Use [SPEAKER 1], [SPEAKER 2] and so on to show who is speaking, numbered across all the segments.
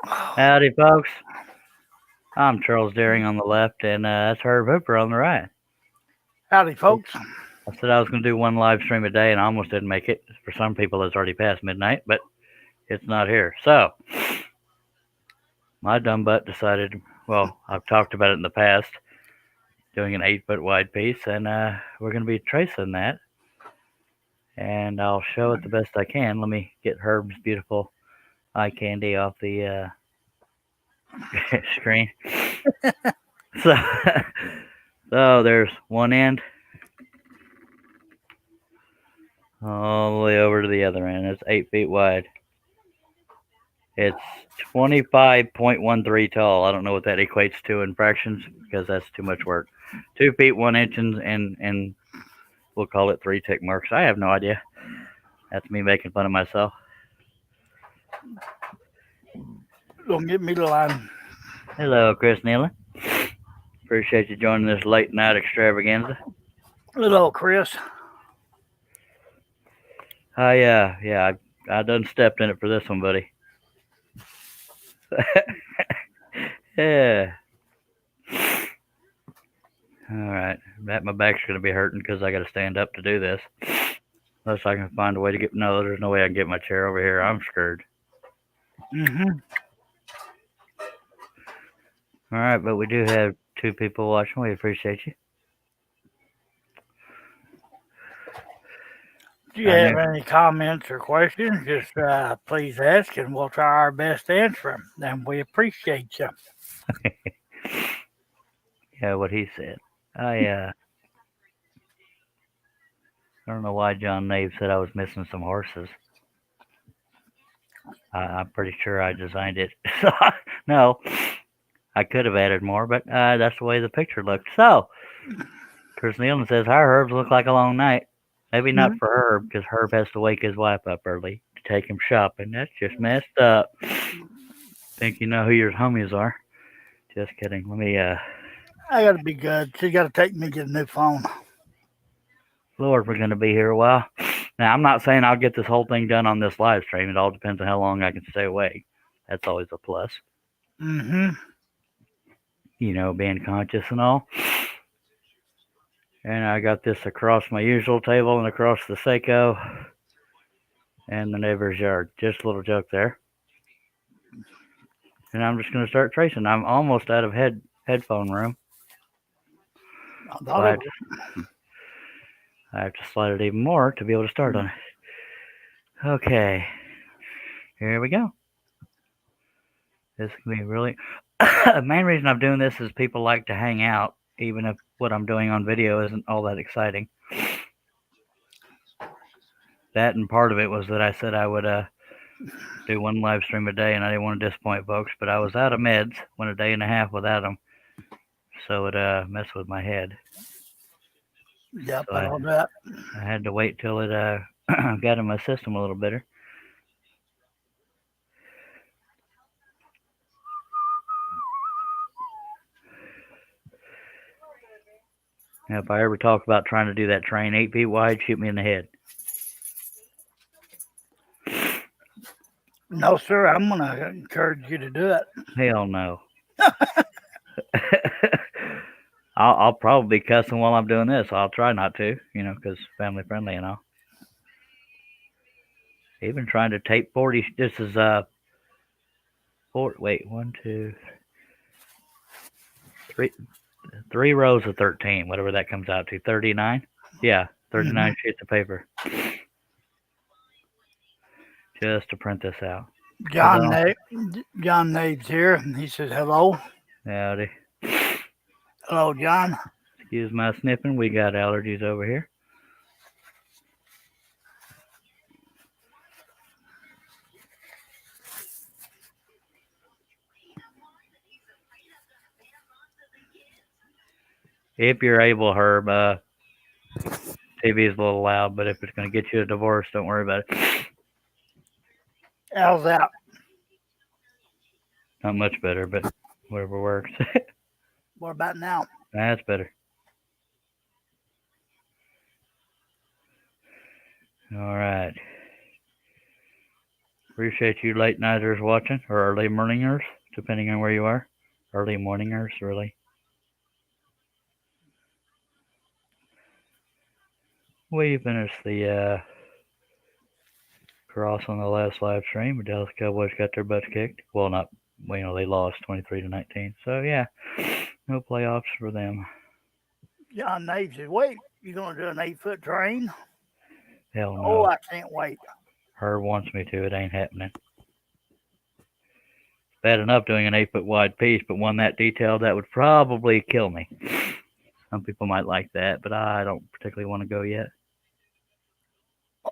[SPEAKER 1] Howdy, folks. I'm Charles Daring on the left, and that's Herb Hooper on the right.
[SPEAKER 2] Howdy, folks.
[SPEAKER 1] I said I was going to do one live stream a day, and I almost didn't make it. For some people, it's already past midnight, but it's not here. So, my dumb butt decided, well, I've talked about it in the past, doing an 8-foot wide piece, and we're going to be tracing that, and I'll show it the best I can. Let me get Herb's beautiful eye candy off the screen. So, so there's one end all the way over to the other end. It's 8 feet wide. It's 25.13 tall. I don't know what that equates to in fractions because that's too much work. 2 feet 1 inch and we'll call it 3 tick marks. I have no idea. That's me making fun of myself.
[SPEAKER 2] Don't get me the line.
[SPEAKER 1] Hello, Chris Nealon. Appreciate you joining this late night extravaganza.
[SPEAKER 2] Hello, Chris.
[SPEAKER 1] I done stepped in it for this one, buddy. Yeah. All right. My back's gonna be hurting because I got to stand up to do this. Unless I can find a way to get. No, there's no way I can get my chair over here. I'm screwed. All right, but we do have 2 people watching. We appreciate you.
[SPEAKER 2] If you have any comments or questions, just please ask, and we'll try our best to answer them. And we appreciate you.
[SPEAKER 1] Yeah, what he said. I don't know why John Nave said I was missing some horses. I'm pretty sure I designed it. No, I could have added more, but that's the way the picture looked. So, Chris Nealon says, "Our Herbs look like a long night. Maybe not for Herb, because Herb has to wake his wife up early to take him shopping. That's just messed up. Think you know who your homies are? Just kidding. Let me,
[SPEAKER 2] I got to be good. She got to take me to get a new phone.
[SPEAKER 1] Lord, we're going to be here a while. Now, I'm not saying I'll get this whole thing done on this live stream. It all depends on how long I can stay awake. That's always a plus. You know, being conscious and all. And I got this across my usual table and across the Seiko and the neighbor's yard. Just a little joke there. And I'm just going to start tracing. I'm almost out of headphone room. So I have to slide it even more to be able to start on it. Okay. Here we go. This can be really... The main reason I'm doing this is people like to hang out, even if what I'm doing on video isn't all that exciting. That and part of it was that I said I would do one live stream a day, and I didn't want to disappoint folks, but I was out of meds, went a day and a half without them, so it messed with my head.
[SPEAKER 2] Yep,
[SPEAKER 1] So
[SPEAKER 2] I know that.
[SPEAKER 1] I had to wait till it got in my system a little better. Now, if I ever talk about trying to do that train 8 feet wide, shoot me in the head.
[SPEAKER 2] No, sir. I'm going to encourage you to do it.
[SPEAKER 1] Hell no. I'll probably be cussing while I'm doing this. I'll try not to, because family friendly and all. Even trying to tape 40. This is 4. Wait, 1, 2, 3. 3 rows of 13, whatever that comes out to. 39. Yeah, 39 sheets of paper. Just to print this out.
[SPEAKER 2] John Nave's here. He says hello.
[SPEAKER 1] Howdy.
[SPEAKER 2] Hello, John.
[SPEAKER 1] Excuse my sniffing. We got allergies over here. If you're able, Herb, TV is a little loud, but if it's going to get you a divorce, don't worry about it.
[SPEAKER 2] How's that?
[SPEAKER 1] Not much better, but whatever works.
[SPEAKER 2] What about now?
[SPEAKER 1] That's better. All right. Appreciate you late nighters watching, or early morningers, depending on where you are. Early morningers, really. We finished the cross on the last live stream. The Dallas Cowboys got their butts kicked. Well, not, they lost 23-19. So yeah, no playoffs for them.
[SPEAKER 2] John Nave says, wait, you going to do an 8-foot train?
[SPEAKER 1] Hell no.
[SPEAKER 2] Oh, I can't wait.
[SPEAKER 1] Herb wants me to. It ain't happening. Bad enough doing an 8-foot wide piece, but one that detailed, that would probably kill me. Some people might like that, but I don't particularly want to go yet.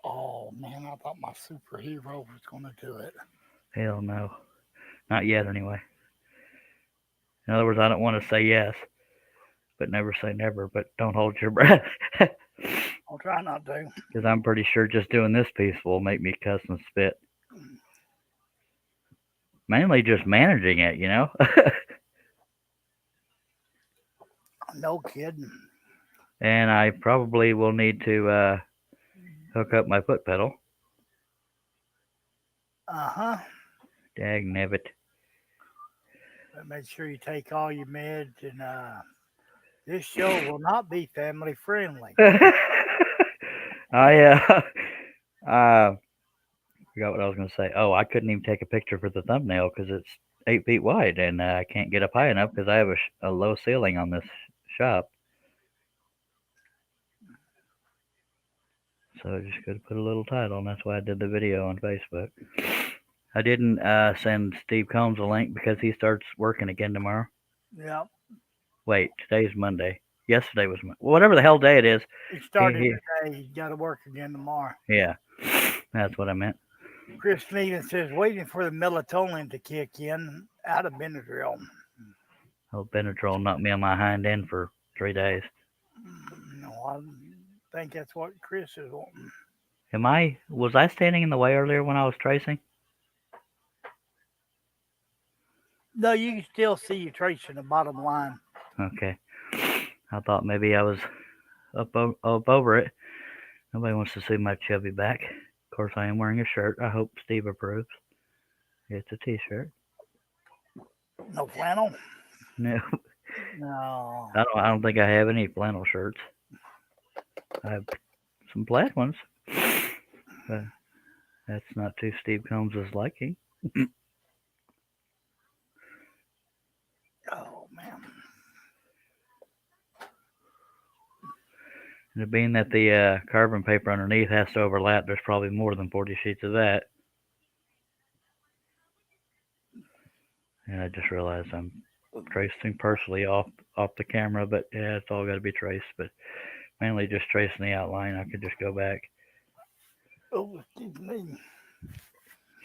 [SPEAKER 2] Oh, man, I thought my superhero was going to do it.
[SPEAKER 1] Hell no. Not yet, anyway. In other words, I don't want to say yes, but never say never, but don't hold your breath.
[SPEAKER 2] I'll try not to.
[SPEAKER 1] Because I'm pretty sure just doing this piece will make me cuss and spit. Mainly just managing it,
[SPEAKER 2] No kidding.
[SPEAKER 1] And I probably will need to hook up my foot pedal.
[SPEAKER 2] Uh-huh.
[SPEAKER 1] Dag nabbit.
[SPEAKER 2] But make sure you take all your meds, and this show will not be family friendly.
[SPEAKER 1] I forgot what I was going to say. Oh, I couldn't even take a picture for the thumbnail because it's 8 feet wide, and I can't get up high enough because I have a low ceiling on this shop. So I just got to put a little title, and that's why I did the video on Facebook. I didn't send Steve Combs a link because he starts working again tomorrow.
[SPEAKER 2] Yep.
[SPEAKER 1] Wait, today's Monday. Yesterday was Monday. Whatever the hell day it is.
[SPEAKER 2] He started today. He's got to work again tomorrow.
[SPEAKER 1] Yeah, that's what I meant.
[SPEAKER 2] Chris Needham says, waiting for the melatonin to kick in out of Benadryl.
[SPEAKER 1] Oh, Benadryl knocked me on my hind end for 3 days.
[SPEAKER 2] No, I think that's what Chris is wanting.
[SPEAKER 1] Was I standing in the way earlier when I was tracing?
[SPEAKER 2] No, you can still see you tracing the bottom line.
[SPEAKER 1] Okay. I thought maybe I was up over it. Nobody wants to see my chubby back. Of course, I am wearing a shirt. I hope Steve approves. It's a t-shirt.
[SPEAKER 2] No flannel?
[SPEAKER 1] No.
[SPEAKER 2] No.
[SPEAKER 1] I don't think I have any flannel shirts. I have some plaid ones. But that's not to Steve Combs' liking.
[SPEAKER 2] Oh, man.
[SPEAKER 1] And being that the carbon paper underneath has to overlap, there's probably more than 40 sheets of that. And I just realized I'm tracing partially off the camera, but yeah, it's all got to be traced. But mainly just tracing the outline. I could just go back.
[SPEAKER 2] Oh, excuse me.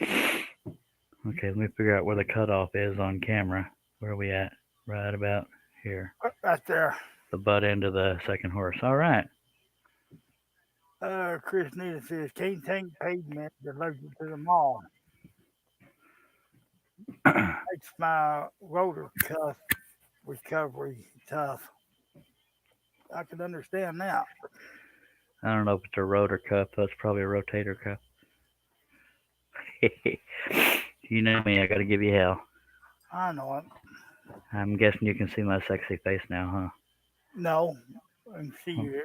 [SPEAKER 1] Okay, let me figure out where the cutoff is on camera. Where are we at? Right about here.
[SPEAKER 2] Right there.
[SPEAKER 1] The butt end of the second horse. All right.
[SPEAKER 2] Chris Needham says, can't take pavement, they're allergic to the mall. Makes my rotor cuff recovery tough. I can understand that.
[SPEAKER 1] I don't know if it's a rotor cuff. That's probably a rotator cuff. You know me. I got to give you hell.
[SPEAKER 2] I know it.
[SPEAKER 1] I'm guessing you can see my sexy face now, huh?
[SPEAKER 2] No. I can see your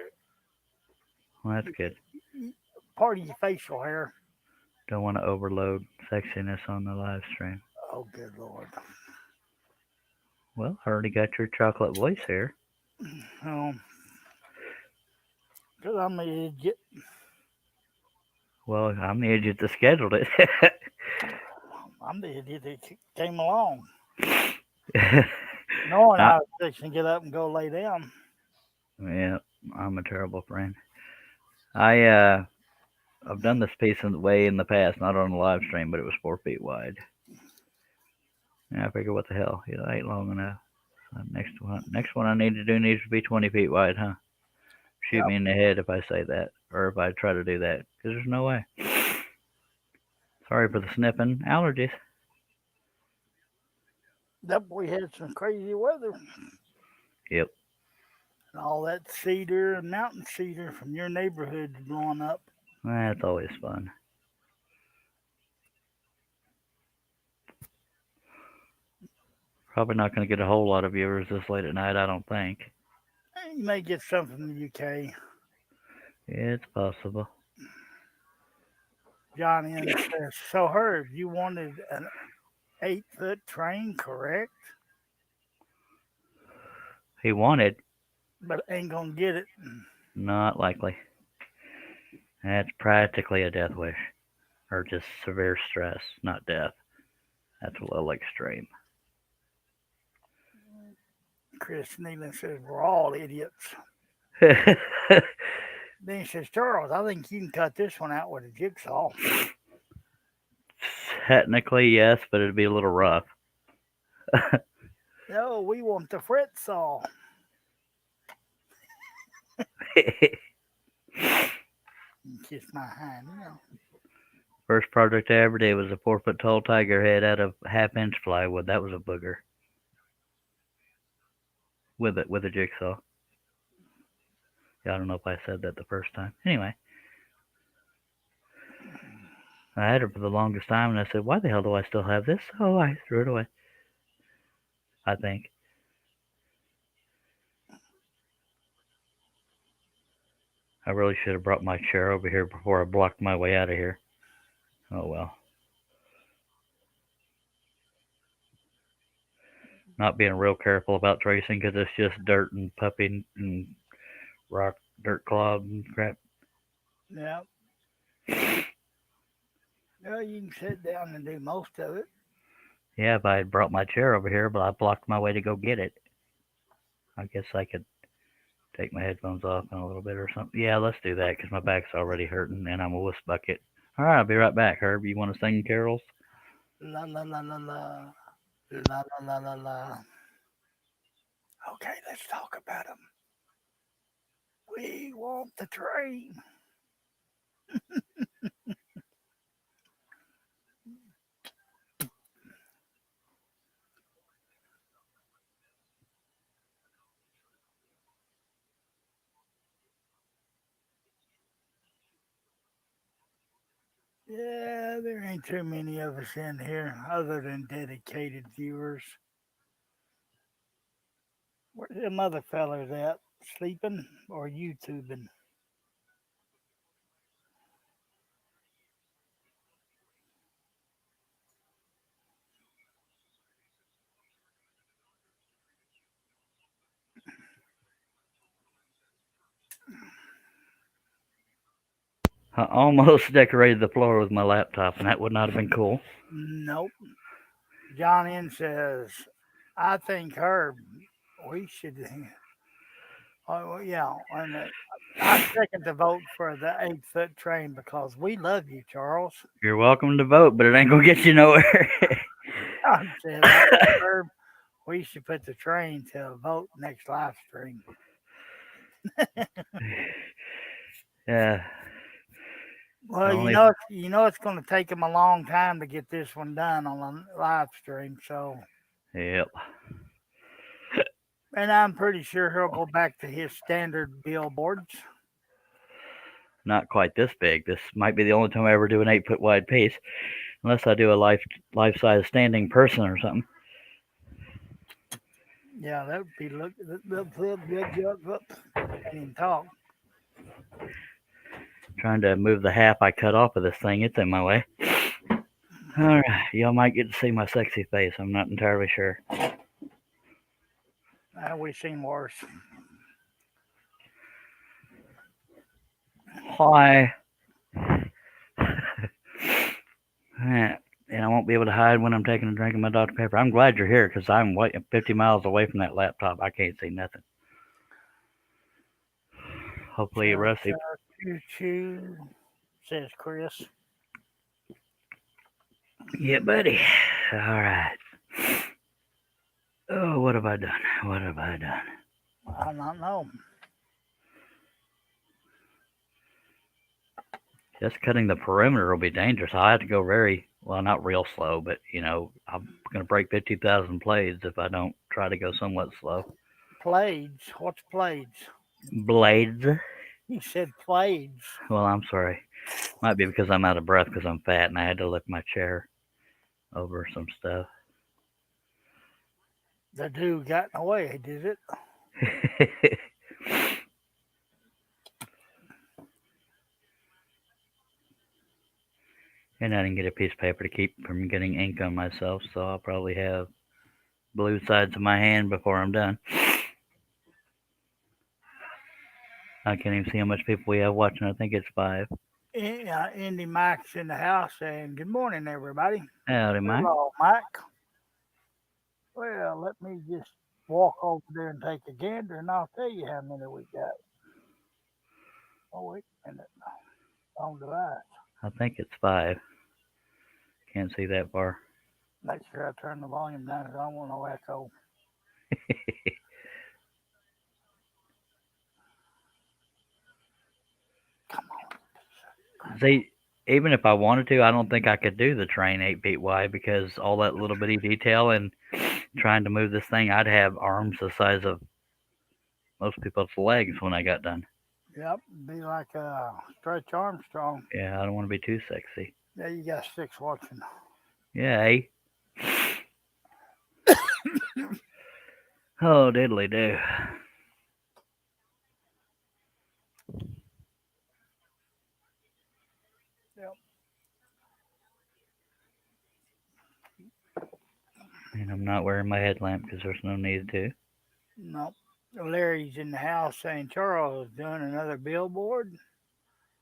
[SPEAKER 1] Well, that's good.
[SPEAKER 2] part of your facial hair.
[SPEAKER 1] Don't want to overload sexiness on the live stream.
[SPEAKER 2] Oh, good Lord.
[SPEAKER 1] Well, I already got your chocolate voice here.
[SPEAKER 2] Because I'm an idiot.
[SPEAKER 1] Well, I'm the idiot that scheduled it.
[SPEAKER 2] I'm the idiot that came along. Knowing I was fixing to get up and go lay down.
[SPEAKER 1] Yeah, I'm a terrible friend. I've done this piece way in the past, not on the live stream, but it was 4 feet wide. And I figure, what the hell? That ain't long enough. So next one I need to do needs to be 20 feet wide, huh? Shoot me in the head if I say that, or if I try to do that, because there's no way. Sorry for the sniffing. Allergies.
[SPEAKER 2] That boy had some crazy weather.
[SPEAKER 1] Yep.
[SPEAKER 2] And all that cedar and mountain cedar from your neighborhood blowing up.
[SPEAKER 1] That's always fun. Probably not going to get a whole lot of viewers this late at night, I don't think.
[SPEAKER 2] You may get some from the UK.
[SPEAKER 1] It's possible.
[SPEAKER 2] Johnny and says, so Herb, you wanted an 8-foot train, correct?
[SPEAKER 1] He wanted,
[SPEAKER 2] But ain't gonna get it.
[SPEAKER 1] not likely. That's practically a death wish. Or just severe stress, not death. That's a little extreme.
[SPEAKER 2] Chris Nealon says, we're all idiots. Then he says, Charles, I think you can cut this one out with a jigsaw.
[SPEAKER 1] Technically, yes, but it'd be a little rough.
[SPEAKER 2] No, we want the fret saw. Kiss my hand, you know.
[SPEAKER 1] First project I ever did was a 4-foot tall tiger head out of half-inch plywood. That was a booger. With a jigsaw. Yeah, I don't know if I said that the first time. Anyway. I had it for the longest time, and I said, why the hell do I still have this? Oh, I threw it away. I think. I really should have brought my chair over here before I blocked my way out of here. Oh, well. Not being real careful about tracing because it's just dirt and puppy and rock, dirt clod and crap.
[SPEAKER 2] Yeah. Well, you can sit down and do most of it.
[SPEAKER 1] Yeah, if I had brought my chair over here, but I blocked my way to go get it. I guess I could take my headphones off in a little bit or something. Yeah, let's do that because my back's already hurting and I'm a wuss bucket. All right, I'll be right back. Herb, you want to sing carols?
[SPEAKER 2] La la la la la. La la la la la. Okay, let's talk about them. We want the train. Yeah, there ain't too many of us in here other than dedicated viewers. Where's them other fellers at? Sleeping or YouTubing?
[SPEAKER 1] I almost decorated the floor with my laptop, and that would not have been cool.
[SPEAKER 2] Nope. John N says, I think Herb, we should. Oh, yeah. And I second the vote for the 8-foot train because we love you, Charles.
[SPEAKER 1] You're welcome to vote, but it ain't gonna get you nowhere.
[SPEAKER 2] I said, I think, Herb, we should put the train to a vote next live stream.
[SPEAKER 1] Yeah.
[SPEAKER 2] Well,
[SPEAKER 1] Only-
[SPEAKER 2] you know it's going to take him a long time to get this one done on a live stream. So,
[SPEAKER 1] Yep.
[SPEAKER 2] and I'm pretty sure he'll go back to his standard billboards.
[SPEAKER 1] Not quite this big. This might be the only time I ever do an 8-foot wide piece, unless I do a life-size standing person or something.
[SPEAKER 2] Yeah, that would be can't even talk.
[SPEAKER 1] Trying to move the half I cut off of this thing. It's in my way. All right, y'all might get to see my sexy face. I'm not entirely sure.
[SPEAKER 2] We've seen worse.
[SPEAKER 1] Hi. And I won't be able to hide when I'm taking a drink of my Dr. Pepper. I'm glad you're here because I'm 50 miles away from that laptop. I can't see nothing. Hopefully, Rusty.
[SPEAKER 2] Choo-choo, says Chris.
[SPEAKER 1] Yeah, buddy. All right. Oh, what have I done? What have I done?
[SPEAKER 2] I don't know.
[SPEAKER 1] Just cutting the perimeter will be dangerous. I have to go not real slow, but, I'm going to break 50,000 blades if I don't try to go somewhat slow.
[SPEAKER 2] Blades? What's blades?
[SPEAKER 1] Blades?
[SPEAKER 2] He said blades.
[SPEAKER 1] Well, I'm sorry. Might be because I'm out of breath because I'm fat and I had to lift my chair over some stuff.
[SPEAKER 2] The dude got in the way, did it?
[SPEAKER 1] And I didn't get a piece of paper to keep from getting ink on myself, so I'll probably have blue sides of my hand before I'm done. I can't even see how much people we have watching. I think it's 5.
[SPEAKER 2] Indy Mike's in the house saying, "Good morning, everybody."
[SPEAKER 1] Howdy, Mike.
[SPEAKER 2] Hello, Mike. Well, let me just walk over there and take a gander, and I'll tell you how many we got. Oh, wait a minute. On device.
[SPEAKER 1] I think it's 5. Can't see that far.
[SPEAKER 2] Make sure I turn the volume down. I don't want no echo. Come on.
[SPEAKER 1] See, even if I wanted to, I don't think I could do the train 8 feet wide because all that little bitty detail and trying to move this thing, I'd have arms the size of most people's legs when I got done.
[SPEAKER 2] Yep, be like Stretch Armstrong.
[SPEAKER 1] Yeah, I don't want to be too sexy.
[SPEAKER 2] Yeah, you got 6 watching.
[SPEAKER 1] Yay. Oh, diddly do.
[SPEAKER 2] Yep.
[SPEAKER 1] And I'm not wearing my headlamp because there's no need to.
[SPEAKER 2] Nope. Larry's in the house saying Charles is doing another billboard.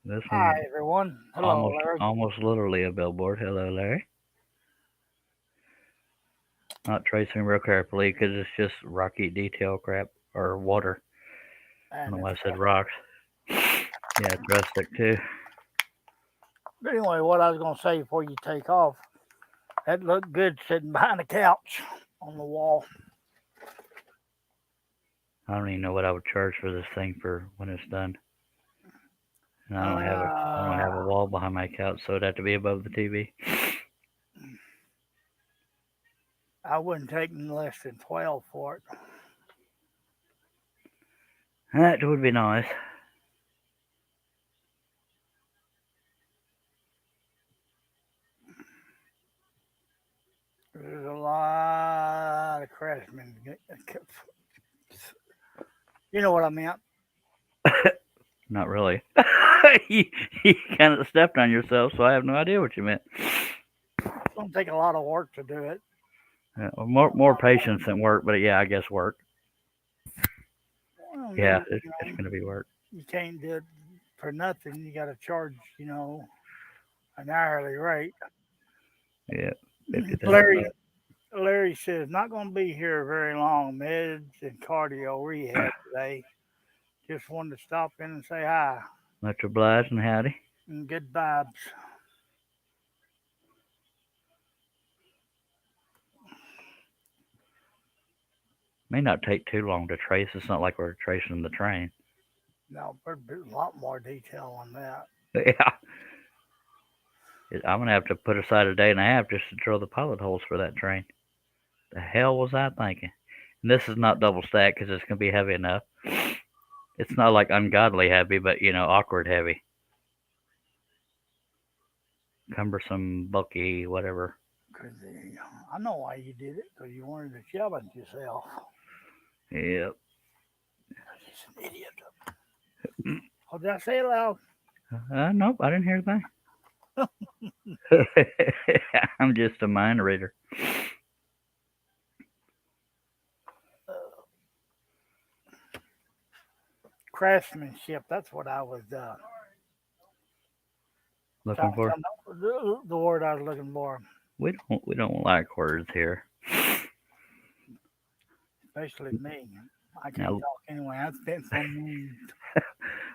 [SPEAKER 1] This
[SPEAKER 2] Hi,
[SPEAKER 1] one
[SPEAKER 2] everyone. Hello, Larry.
[SPEAKER 1] almost literally a billboard. Hello, Larry. Not tracing real carefully because it's just rocky detail crap or water. I don't know why I said rocks. Yeah, it's rustic too.
[SPEAKER 2] But anyway, what I was going to say before you take off, that looked good sitting behind the couch on the wall.
[SPEAKER 1] I don't even know what I would charge for this thing for when it's done. And I don't have a wall behind my couch, so it'd have to be above the TV.
[SPEAKER 2] I wouldn't take less than 12 for it.
[SPEAKER 1] That would be nice.
[SPEAKER 2] There's a lot of craftsmen. You know what I meant?
[SPEAKER 1] Not really. you kind of stepped on yourself, so I have no idea what you meant.
[SPEAKER 2] It's going to take a lot of work to do it.
[SPEAKER 1] More patience than work, but yeah, I guess work.
[SPEAKER 2] Well,
[SPEAKER 1] Yeah, it's going to be work.
[SPEAKER 2] You can't do it for nothing. You got to charge, an hourly rate.
[SPEAKER 1] Yeah,
[SPEAKER 2] Larry says not going to be here very long. Meds and cardio rehab today. Just wanted to stop in and say hi.
[SPEAKER 1] Much obliged and howdy.
[SPEAKER 2] And good vibes.
[SPEAKER 1] May not take too long to trace. It's not like we're tracing the train.
[SPEAKER 2] No, but a lot more detail on that.
[SPEAKER 1] Yeah. I'm going to have to put aside a day and a half just to drill the pilot holes for that train. The hell was I thinking? And this is not double stack because it's going to be heavy enough. It's not like ungodly heavy, but, awkward heavy. Cumbersome, bulky, whatever.
[SPEAKER 2] Cause I know why you did it, because you wanted to challenge yourself.
[SPEAKER 1] Yep.
[SPEAKER 2] He's an idiot. Oh, did I say it loud?
[SPEAKER 1] Nope, I didn't hear a thing. I'm just a mind reader.
[SPEAKER 2] Craftsmanship, that's what I was
[SPEAKER 1] looking for.
[SPEAKER 2] The word I was looking for.
[SPEAKER 1] We don't like words here.
[SPEAKER 2] Especially me. I can't talk anyway. I've spent so many.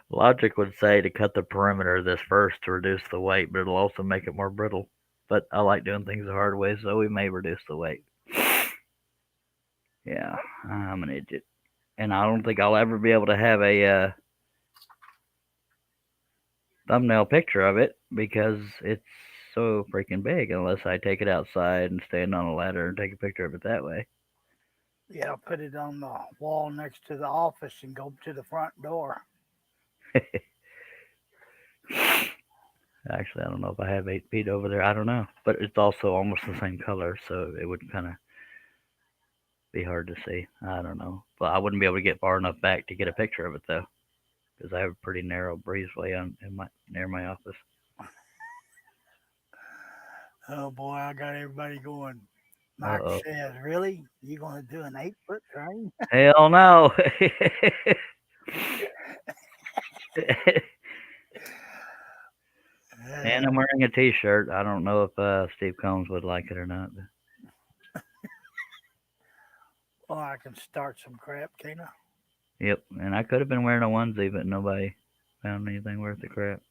[SPEAKER 1] Logic would say to cut the perimeter of this first to reduce the weight, but it'll also make it more brittle. But I like doing things the hard way, so we may reduce the weight. Yeah, I'm an idiot. And I don't think I'll ever be able to have a thumbnail picture of it because it's so freaking big unless I take it outside and stand on a ladder and take a picture of it that way.
[SPEAKER 2] Yeah, put it on the wall next to the office and go to the front door.
[SPEAKER 1] Actually, I don't know if I have 8 feet over there. I don't know. But it's also almost the same color, so it would kind of be hard to see. I don't know, but I wouldn't be able to get far enough back to get a picture of it though, because I have a pretty narrow breezeway near my office.
[SPEAKER 2] Oh boy, I got everybody going.
[SPEAKER 1] Uh
[SPEAKER 2] Mike
[SPEAKER 1] oh.
[SPEAKER 2] says, "Really? You gonna do an 8 foot train?"
[SPEAKER 1] Hell no. And I'm wearing a T-shirt. I don't know if Steve Combs would like it or not.
[SPEAKER 2] Well, I can start some crap, can I?
[SPEAKER 1] Yep, and I could have been wearing a onesie, but nobody found anything worth the crap.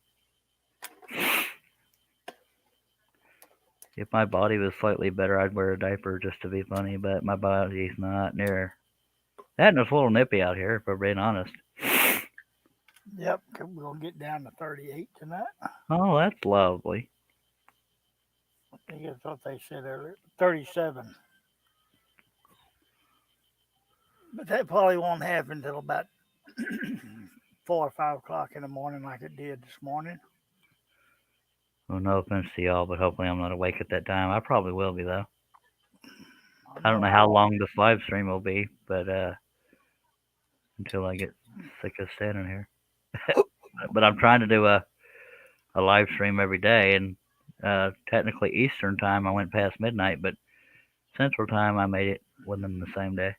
[SPEAKER 1] If my body was slightly better, I'd wear a diaper just to be funny, but my body's not near. That and it's a little nippy out here, if we're being honest.
[SPEAKER 2] Yep, we're gonna get down to 38 tonight.
[SPEAKER 1] Oh, that's lovely.
[SPEAKER 2] I think that's what they said earlier. 37. But that probably won't happen until about 4 or 5 o'clock in the morning, like it did this morning.
[SPEAKER 1] Well, no offense to y'all, but hopefully I'm not awake at that time. I probably will be, though. I don't know how long this live stream will be, but until I get sick of standing here. But I'm trying to do a live stream every day, and technically Eastern time I went past midnight, but Central time I made it within the same day.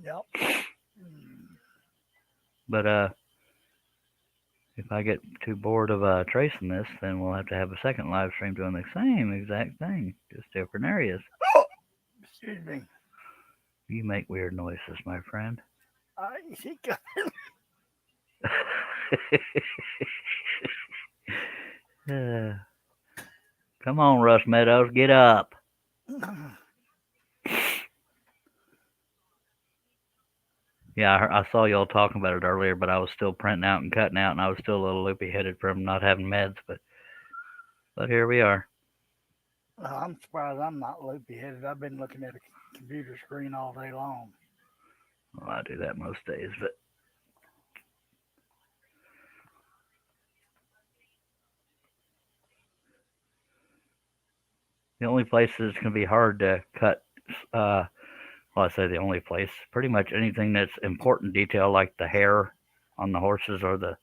[SPEAKER 2] Yep.
[SPEAKER 1] But if I get too bored of tracing this, then we'll have to have a second live stream doing the same exact thing, just different areas.
[SPEAKER 2] Excuse me.
[SPEAKER 1] You make weird noises, my friend.
[SPEAKER 2] She
[SPEAKER 1] Come on, Russ Meadows, get up. Yeah, I saw y'all talking about it earlier, but I was still printing out and cutting out, and I was still a little loopy headed from not having meds. But here we are.
[SPEAKER 2] I'm surprised I'm not loopy headed. I've been looking at a computer screen all day long.
[SPEAKER 1] Well, I do that most days, but the only place that's going to be hard to cut, well, I say the only place, pretty much anything that's important detail, like the hair on the horses or the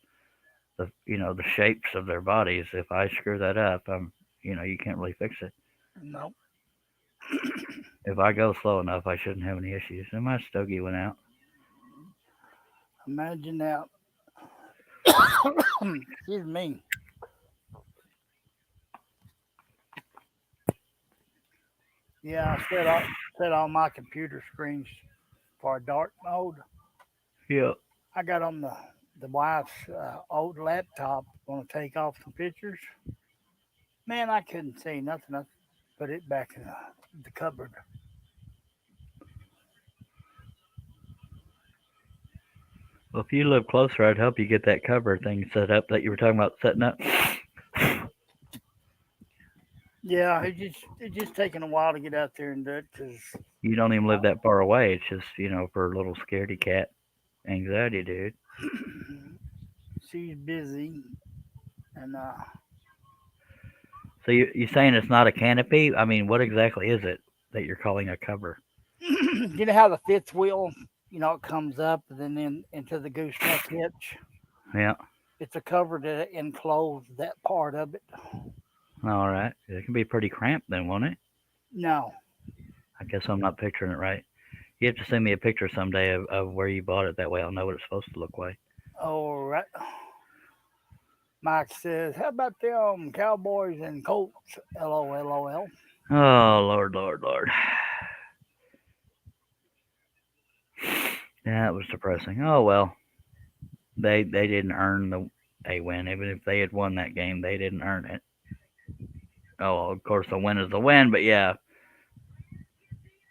[SPEAKER 1] the shapes of their bodies. If I screw that up, you can't really fix it.
[SPEAKER 2] Nope.
[SPEAKER 1] If I go slow enough, I shouldn't have any issues. And my stogie went out.
[SPEAKER 2] Imagine that. Excuse me. Yeah, I set all my computer screens for dark mode.
[SPEAKER 1] Yep.
[SPEAKER 2] I got on the wife's old laptop. Going to take off some pictures. Man, I couldn't see nothing. I put it back in the cupboard.
[SPEAKER 1] Well, if you live closer, I'd help you get that cover thing set up that you were talking about setting up.
[SPEAKER 2] Yeah, it just taking a while to get out there and do it because
[SPEAKER 1] You don't even live that far away. It's just, for a little scaredy cat anxiety, dude.
[SPEAKER 2] she's busy and
[SPEAKER 1] So you saying it's not a canopy? I mean, what exactly is it that you're calling a cover?
[SPEAKER 2] you know how the fifth wheel, it comes up and then into the gooseneck hitch.
[SPEAKER 1] Yeah.
[SPEAKER 2] It's a cover to enclose that part of it.
[SPEAKER 1] All right. It can be pretty cramped then, won't it?
[SPEAKER 2] No,
[SPEAKER 1] I guess I'm not picturing it right. You have to send me a picture someday of where you bought it. That way I'll know what it's supposed to look like.
[SPEAKER 2] all right. Mike says, "How about them Cowboys and Colts?" LOL.
[SPEAKER 1] Oh, Lord, Lord, Lord. Yeah, it was depressing. Oh, well. They didn't earn a win. Even if they had won that game, they didn't earn it. Oh, of course, a win is a win, but yeah,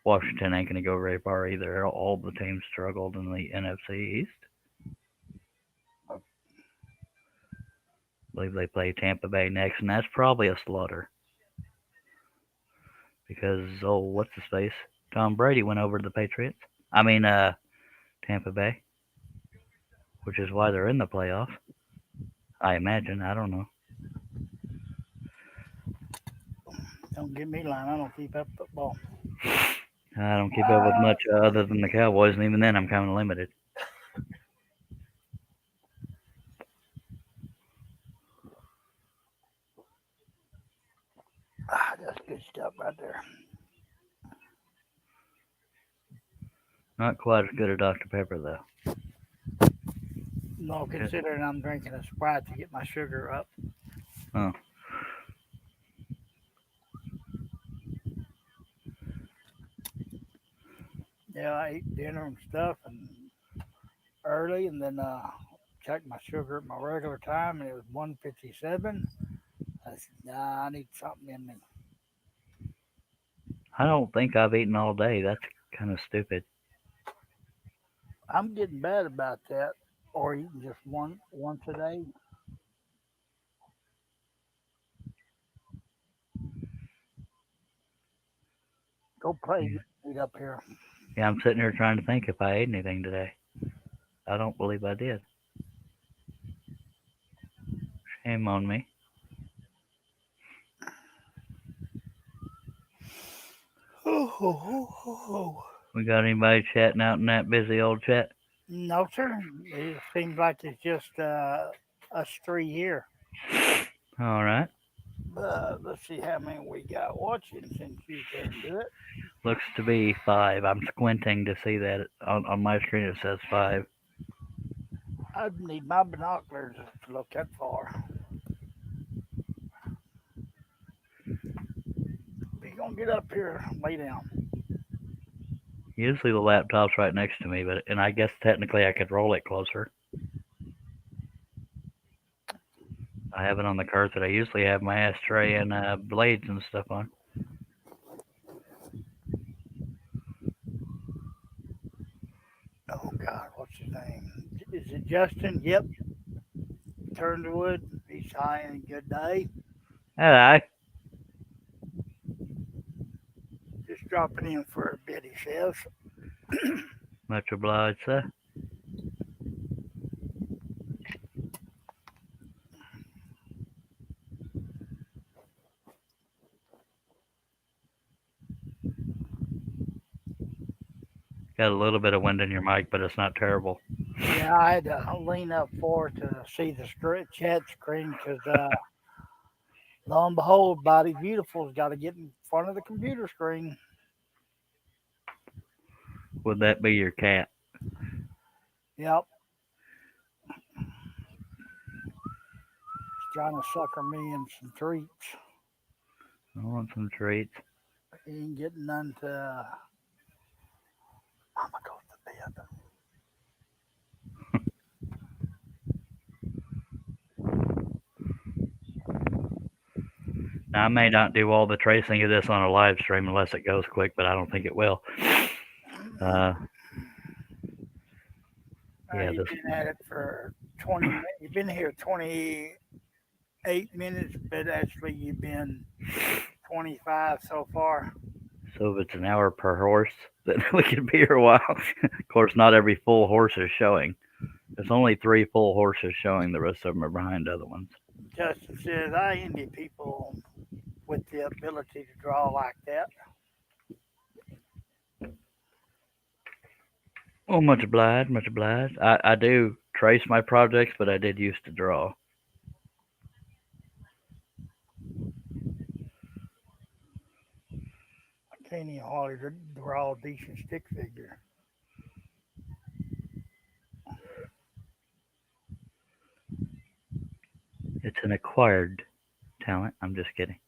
[SPEAKER 1] Washington ain't going to go very far either. All the teams struggled in the NFC East. I believe they play Tampa Bay next, and that's probably a slaughter. Because, what's his face? Tom Brady went over to the Patriots. I mean, Tampa Bay. Which is why they're in the playoffs. I imagine. I don't know.
[SPEAKER 2] Don't get me lying. I don't keep up football.
[SPEAKER 1] I don't keep up with much other than the Cowboys, and even then, I'm kind of limited.
[SPEAKER 2] That's good stuff right there.
[SPEAKER 1] Not quite as good as Dr. Pepper, though.
[SPEAKER 2] No, considering I'm drinking a Sprite to get my sugar up.
[SPEAKER 1] Oh.
[SPEAKER 2] Yeah, I ate dinner and stuff and early, and then checked my sugar at my regular time, and it was 157. I said, nah, I need something in me.
[SPEAKER 1] I don't think I've eaten all day. That's kind of stupid.
[SPEAKER 2] I'm getting bad about that, or eating just once a day. Go play, eat up here.
[SPEAKER 1] Yeah, I'm sitting here trying to think if I ate anything today. I don't believe I did. Shame on me. We got anybody chatting out in that busy old chat?
[SPEAKER 2] No, sir. It seems like it's just us three here.
[SPEAKER 1] All right.
[SPEAKER 2] Let's see how many we got watching since you can do it.
[SPEAKER 1] Looks to be 5. I'm squinting to see that on my screen it says 5.
[SPEAKER 2] I need my binoculars to look that far. You're gonna get up here, lay down.
[SPEAKER 1] Usually the laptop's right next to me, and I guess technically I could roll it closer. I have it on the carpet. I usually have my ashtray and blades and stuff on.
[SPEAKER 2] Oh God, what's his name? Is it Justin? Yep. Turnwood. He's high and good day.
[SPEAKER 1] Hello.
[SPEAKER 2] Just dropping in for a bit, he says.
[SPEAKER 1] Much obliged, sir. Got a little bit of wind in your mic, but it's not terrible.
[SPEAKER 2] Yeah, I had to lean up forward to see the chat screen because, lo and behold, Body Beautiful's got to get in front of the computer screen.
[SPEAKER 1] Would that be your cat?
[SPEAKER 2] Yep. He's trying to sucker me in some treats.
[SPEAKER 1] I want some treats.
[SPEAKER 2] He ain't getting none to. I'm going to go to bed.
[SPEAKER 1] Now, I may not do all the tracing of this on a live stream unless it goes quick, but I don't think it will. Yeah,
[SPEAKER 2] You've been at it for 20 minutes. You've been here 28 minutes, but actually you've been 25 so far.
[SPEAKER 1] So if it's an hour per horse, then we could be here a while. Of course, not every full horse is showing. There's only 3 full horses showing. The rest of them are behind other ones.
[SPEAKER 2] Justin says, I envy people with the ability to draw like that.
[SPEAKER 1] Oh, much obliged, much obliged. I do trace my projects, but I did used to draw.
[SPEAKER 2] I can't even hardly draw a decent stick figure.
[SPEAKER 1] It's an acquired talent. I'm just kidding.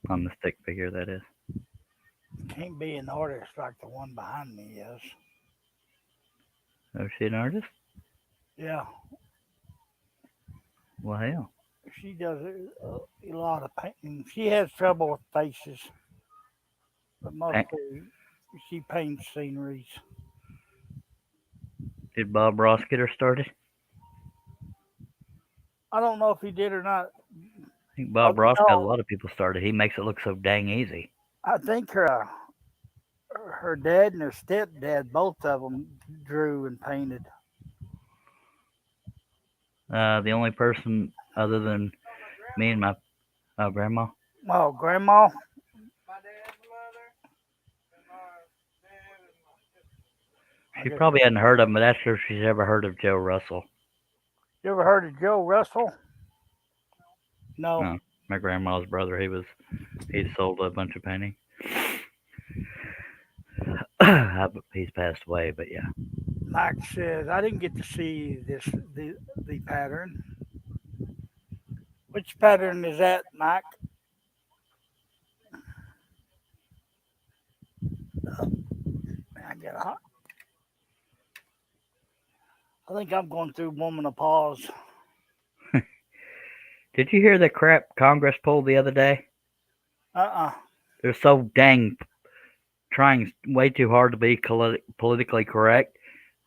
[SPEAKER 1] On the stick figure, that is.
[SPEAKER 2] Can't be an artist like the one behind me is.
[SPEAKER 1] Oh, is she an artist?
[SPEAKER 2] Yeah.
[SPEAKER 1] Well, hell.
[SPEAKER 2] She does a lot of painting. She has trouble with faces, but mostly she paints sceneries.
[SPEAKER 1] Did Bob Ross get her started?
[SPEAKER 2] I don't know if he did or not.
[SPEAKER 1] I think Bob Ross got a lot of people started. He makes it look so dang easy.
[SPEAKER 2] I think her dad and her stepdad, both of them, drew and painted.
[SPEAKER 1] The only person other than me and my grandma.
[SPEAKER 2] Oh, grandma.
[SPEAKER 3] My dad's mother and our
[SPEAKER 1] She
[SPEAKER 2] guess.
[SPEAKER 1] probably hadn't heard of him, but ask her if she's ever heard of Joe Russell.
[SPEAKER 2] You ever heard of Joe Russell? No.
[SPEAKER 1] No, my grandma's brother. He sold a bunch of paintings. He's passed away, but yeah.
[SPEAKER 2] Mike says I didn't get to see the pattern. Which pattern is that, Mike? I get hot. I think I'm going through woman of pause.
[SPEAKER 1] Did you hear the crap Congress pulled the other day?
[SPEAKER 2] Uh-uh.
[SPEAKER 1] They're so dang trying way too hard to be politically correct.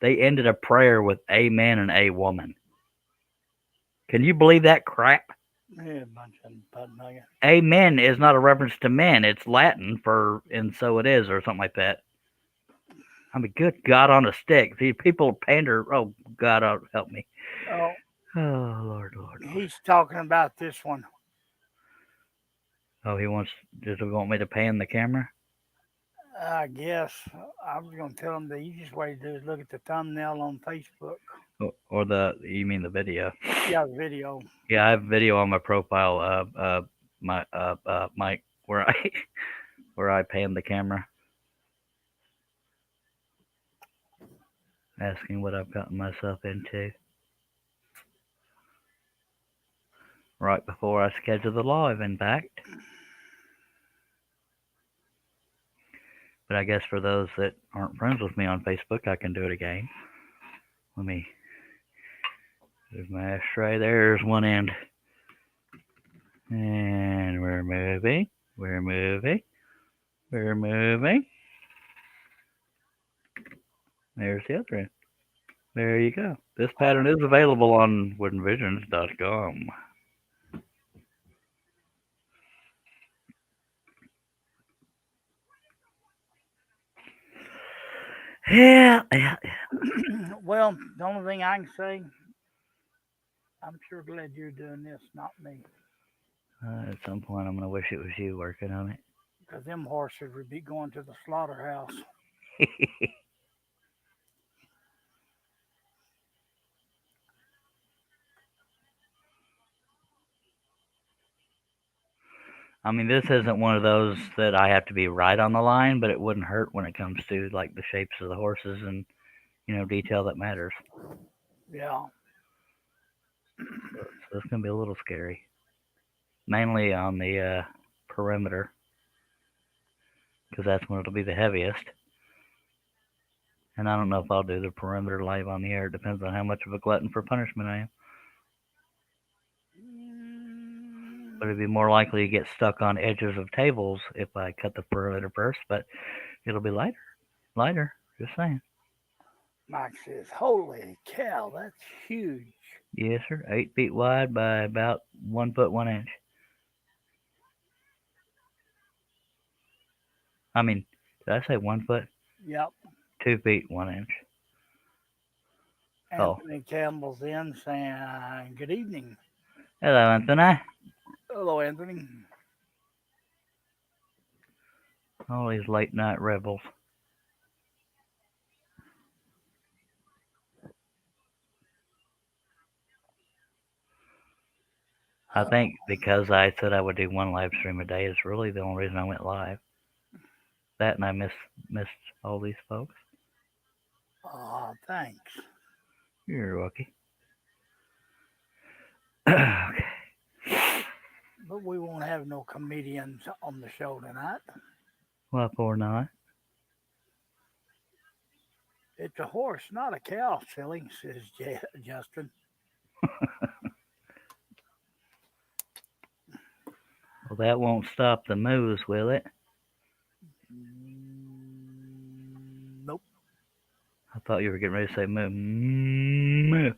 [SPEAKER 1] They ended a prayer with a man and a woman. Can you believe that crap?
[SPEAKER 2] Yeah, bunch of butt nugget.
[SPEAKER 1] Amen is not a reference to men. It's Latin for and so it is or something like that. I mean, good God on a stick. These people pander. Oh, God, help me.
[SPEAKER 2] Oh,
[SPEAKER 1] Oh, Lord.
[SPEAKER 2] he's talking about this one.
[SPEAKER 1] Oh, does he want me to pan the camera?
[SPEAKER 2] I guess I was going to tell him the easiest way to do is look at the thumbnail on Facebook.
[SPEAKER 1] Or you mean the video?
[SPEAKER 2] Yeah, the video.
[SPEAKER 1] Yeah, I have video on my profile, Mike, where I pan the camera. Asking what I've gotten myself into. Right before I schedule the live, in fact. But I guess for those that aren't friends with me on Facebook, I can do it again. There's my ashtray. There's one end. And we're moving. There's the other end. There you go. This pattern is available on woodenvisions.com. Yeah.
[SPEAKER 2] Well, the only thing I can say, I'm sure glad you're doing this, not me.
[SPEAKER 1] At some point, I'm gonna wish it was you working on it.
[SPEAKER 2] Because them horses would be going to the slaughterhouse.
[SPEAKER 1] I mean, this isn't one of those that I have to be right on the line, but it wouldn't hurt when it comes to like the shapes of the horses and detail that matters.
[SPEAKER 2] Yeah.
[SPEAKER 1] So it's gonna be a little scary, mainly on the perimeter, because that's when it'll be the heaviest. And I don't know if I'll do the perimeter live on the air. It depends on how much of a glutton for punishment I am. But it'd be more likely to get stuck on edges of tables if I cut the perimeter first, but it'll be lighter, just saying.
[SPEAKER 2] Mike says, holy cow, that's huge.
[SPEAKER 1] Yes, sir. 8 feet wide by about 1 foot 1 inch. I mean, did I say 1 foot?
[SPEAKER 2] Yep.
[SPEAKER 1] 2 feet 1 inch.
[SPEAKER 2] Anthony Campbell's in saying, good evening.
[SPEAKER 1] Hello, Anthony.
[SPEAKER 2] Hello, Anthony.
[SPEAKER 1] All these late night rebels. I think because I said I would do one live stream a day is really the only reason I went live. That and I missed all these folks.
[SPEAKER 2] Oh, thanks.
[SPEAKER 1] You're lucky. Okay.
[SPEAKER 2] But we won't have no comedians on the show tonight.
[SPEAKER 1] What for not?
[SPEAKER 2] It's a horse, not a cow, silly, says Justin.
[SPEAKER 1] Well, that won't stop the moves, will it?
[SPEAKER 2] Nope.
[SPEAKER 1] I thought you were getting ready to say moo. Moo.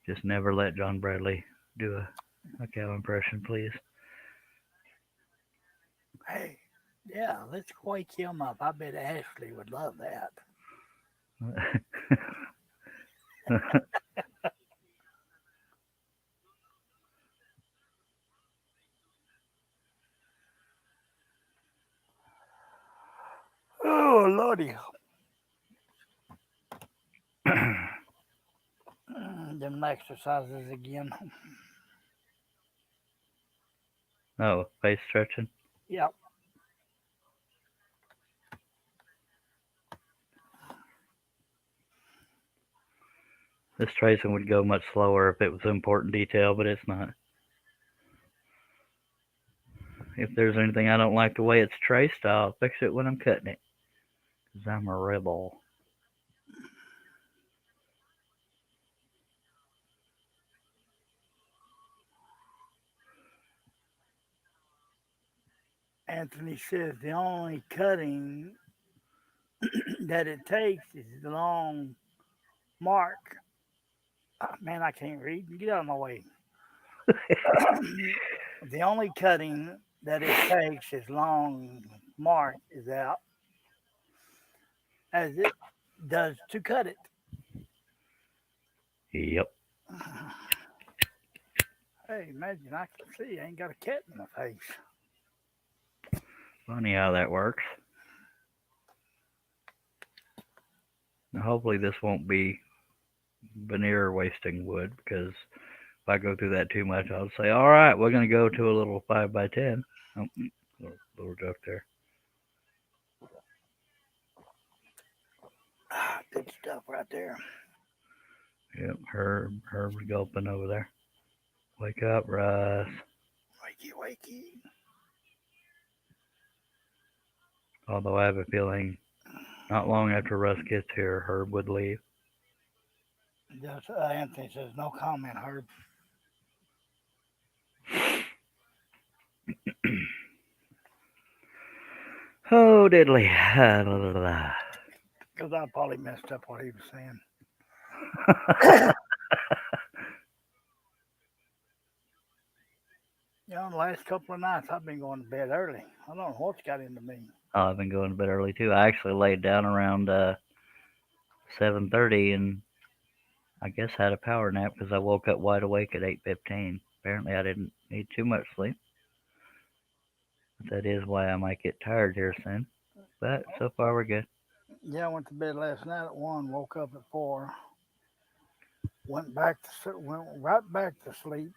[SPEAKER 1] Just never let John Bradley do a cow impression, please.
[SPEAKER 2] Hey, yeah, let's wake him up. I bet Ashley would love that. Oh, Lordy. Them exercises again.
[SPEAKER 1] Oh, face stretching.
[SPEAKER 2] Yep.
[SPEAKER 1] This tracing would go much slower if it was important detail, but it's not. If there's anything I don't like the way it's traced, I'll fix it when I'm cutting it. 'Cause I'm a rebel.
[SPEAKER 2] Anthony says the only cutting that it takes is the long mark. Man, I can't read. Get out of my way. The only cutting that it takes is long mark is out as it does to cut it.
[SPEAKER 1] Yep.
[SPEAKER 2] Hey, imagine I can see. I ain't got a cat in my face.
[SPEAKER 1] Funny how that works. Now, hopefully this won't be veneer wasting wood, because if I go through that too much, I'll say, all right, we're going to go to a little 5x10. Oh, little joke there.
[SPEAKER 2] Good stuff right there.
[SPEAKER 1] Yep, Herb's gulping over there. Wake up, Russ.
[SPEAKER 2] Wakey, wakey.
[SPEAKER 1] Although I have a feeling not long after Russ gets here, Herb would leave.
[SPEAKER 2] Just, Anthony says no comment, Herb.
[SPEAKER 1] Oh, diddly.
[SPEAKER 2] Because I probably messed up what he was saying. The last couple of nights I've been going to bed early. I don't know what's got into me.
[SPEAKER 1] Oh, I've been going to bed early too. I actually laid down around 7:30 and I guess had a power nap because I woke up wide awake at 8:15. Apparently, I didn't need too much sleep. But that is why I might get tired here soon. But so far we're good.
[SPEAKER 2] Yeah, I went to bed last night at 1, woke up at 4, went right back to sleep,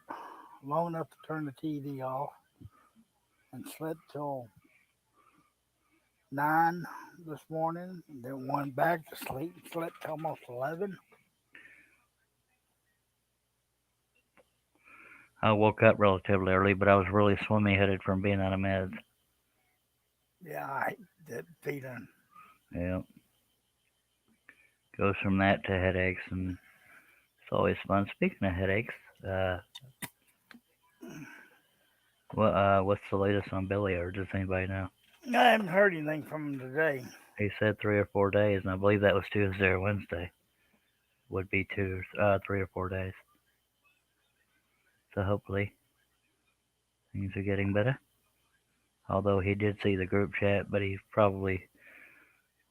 [SPEAKER 2] long enough to turn the TV off, and slept till 9 this morning. Then went back to sleep, slept till almost 11.
[SPEAKER 1] I woke up relatively early, but I was really swimmy headed from being out of meds.
[SPEAKER 2] Yeah, I hate that feeling.
[SPEAKER 1] Yeah. Goes from that to headaches, and it's always fun. Speaking of headaches, what's the latest on Billy, or does anybody know?
[SPEAKER 2] I haven't heard anything from him today.
[SPEAKER 1] He said 3 or 4 days, and I believe that was Tuesday or Wednesday. Would be 3 or 4 days. So hopefully things are getting better. Although he did see the group chat, but he's probably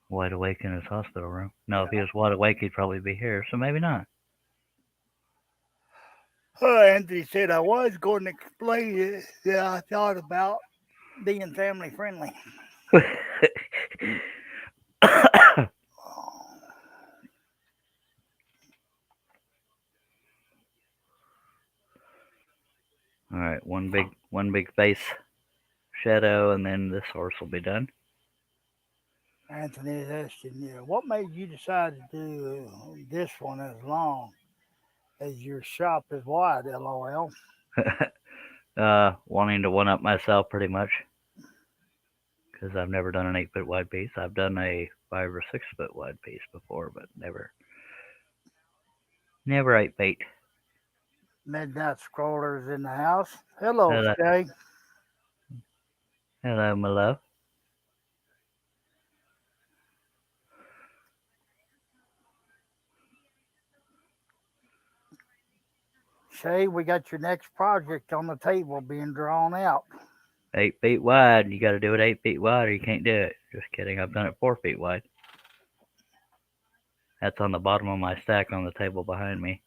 [SPEAKER 1] wide awake in his hospital room. No, if he was wide awake, he'd probably be here. So maybe not.
[SPEAKER 2] Anthony said I was going to explain it that I thought about being family friendly.
[SPEAKER 1] All right, one big face shadow, and then this horse will be done.
[SPEAKER 2] Anthony is asking you, what made you decide to do this one as long as your shop is wide? LOL.
[SPEAKER 1] Wanting to one up myself pretty much, because I've never done an 8 foot wide piece. I've done a 5 or 6 foot wide piece before, but never 8 feet.
[SPEAKER 2] Midnight Scrollers in the house. Hello,
[SPEAKER 1] Hello,
[SPEAKER 2] Shay.
[SPEAKER 1] hello, my love.
[SPEAKER 2] Shay, we got your next project on the table being drawn out.
[SPEAKER 1] 8 feet wide. You got to do it 8 feet wide, or you can't do it. Just kidding. I've done it 4 feet wide. That's on the bottom of my stack on the table behind me.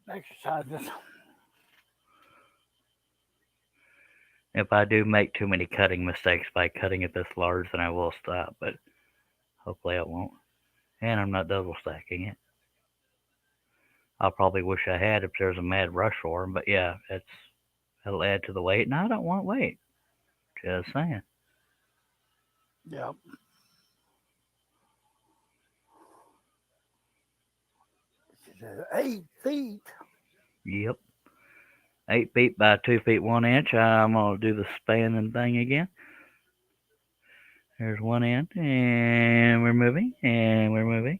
[SPEAKER 2] Exercises.
[SPEAKER 1] If I do make too many cutting mistakes by cutting it this large, then I will stop, but hopefully I won't. And I'm not double stacking it. I'll probably wish I had if there's a mad rush for 'em, but yeah, it'll add to the weight, and I don't want weight. Just saying.
[SPEAKER 2] Yep. She said 8 feet.
[SPEAKER 1] Yep. 8 feet by 2 feet 1 inch. I'm gonna do the spanning thing again. There's one end, and we're moving, and we're moving.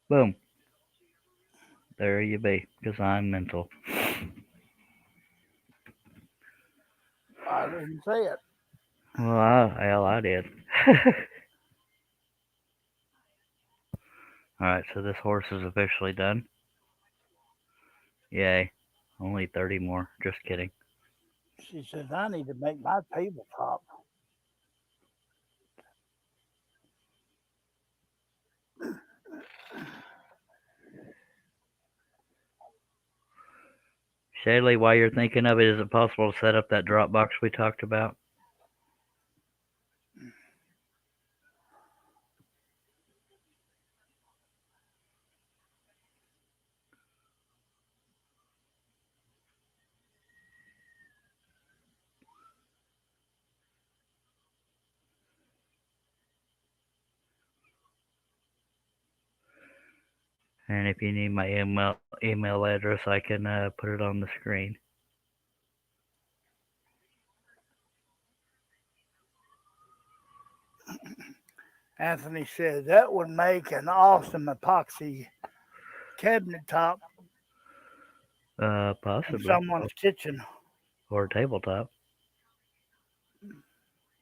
[SPEAKER 1] Boom. There you be, because I'm mental.
[SPEAKER 2] I didn't say it.
[SPEAKER 1] Well, I did. Alright, so this horse is officially done. Yay. Only 30 more. Just kidding.
[SPEAKER 2] She says I need to make my tabletop.
[SPEAKER 1] Shaylee, while you're thinking of it, is it possible to set up that drop box we talked about? And if you need my email address, I can put it on the screen.
[SPEAKER 2] Anthony said that would make an awesome epoxy cabinet top in
[SPEAKER 1] Possibly.
[SPEAKER 2] someone's kitchen.
[SPEAKER 1] Or tabletop.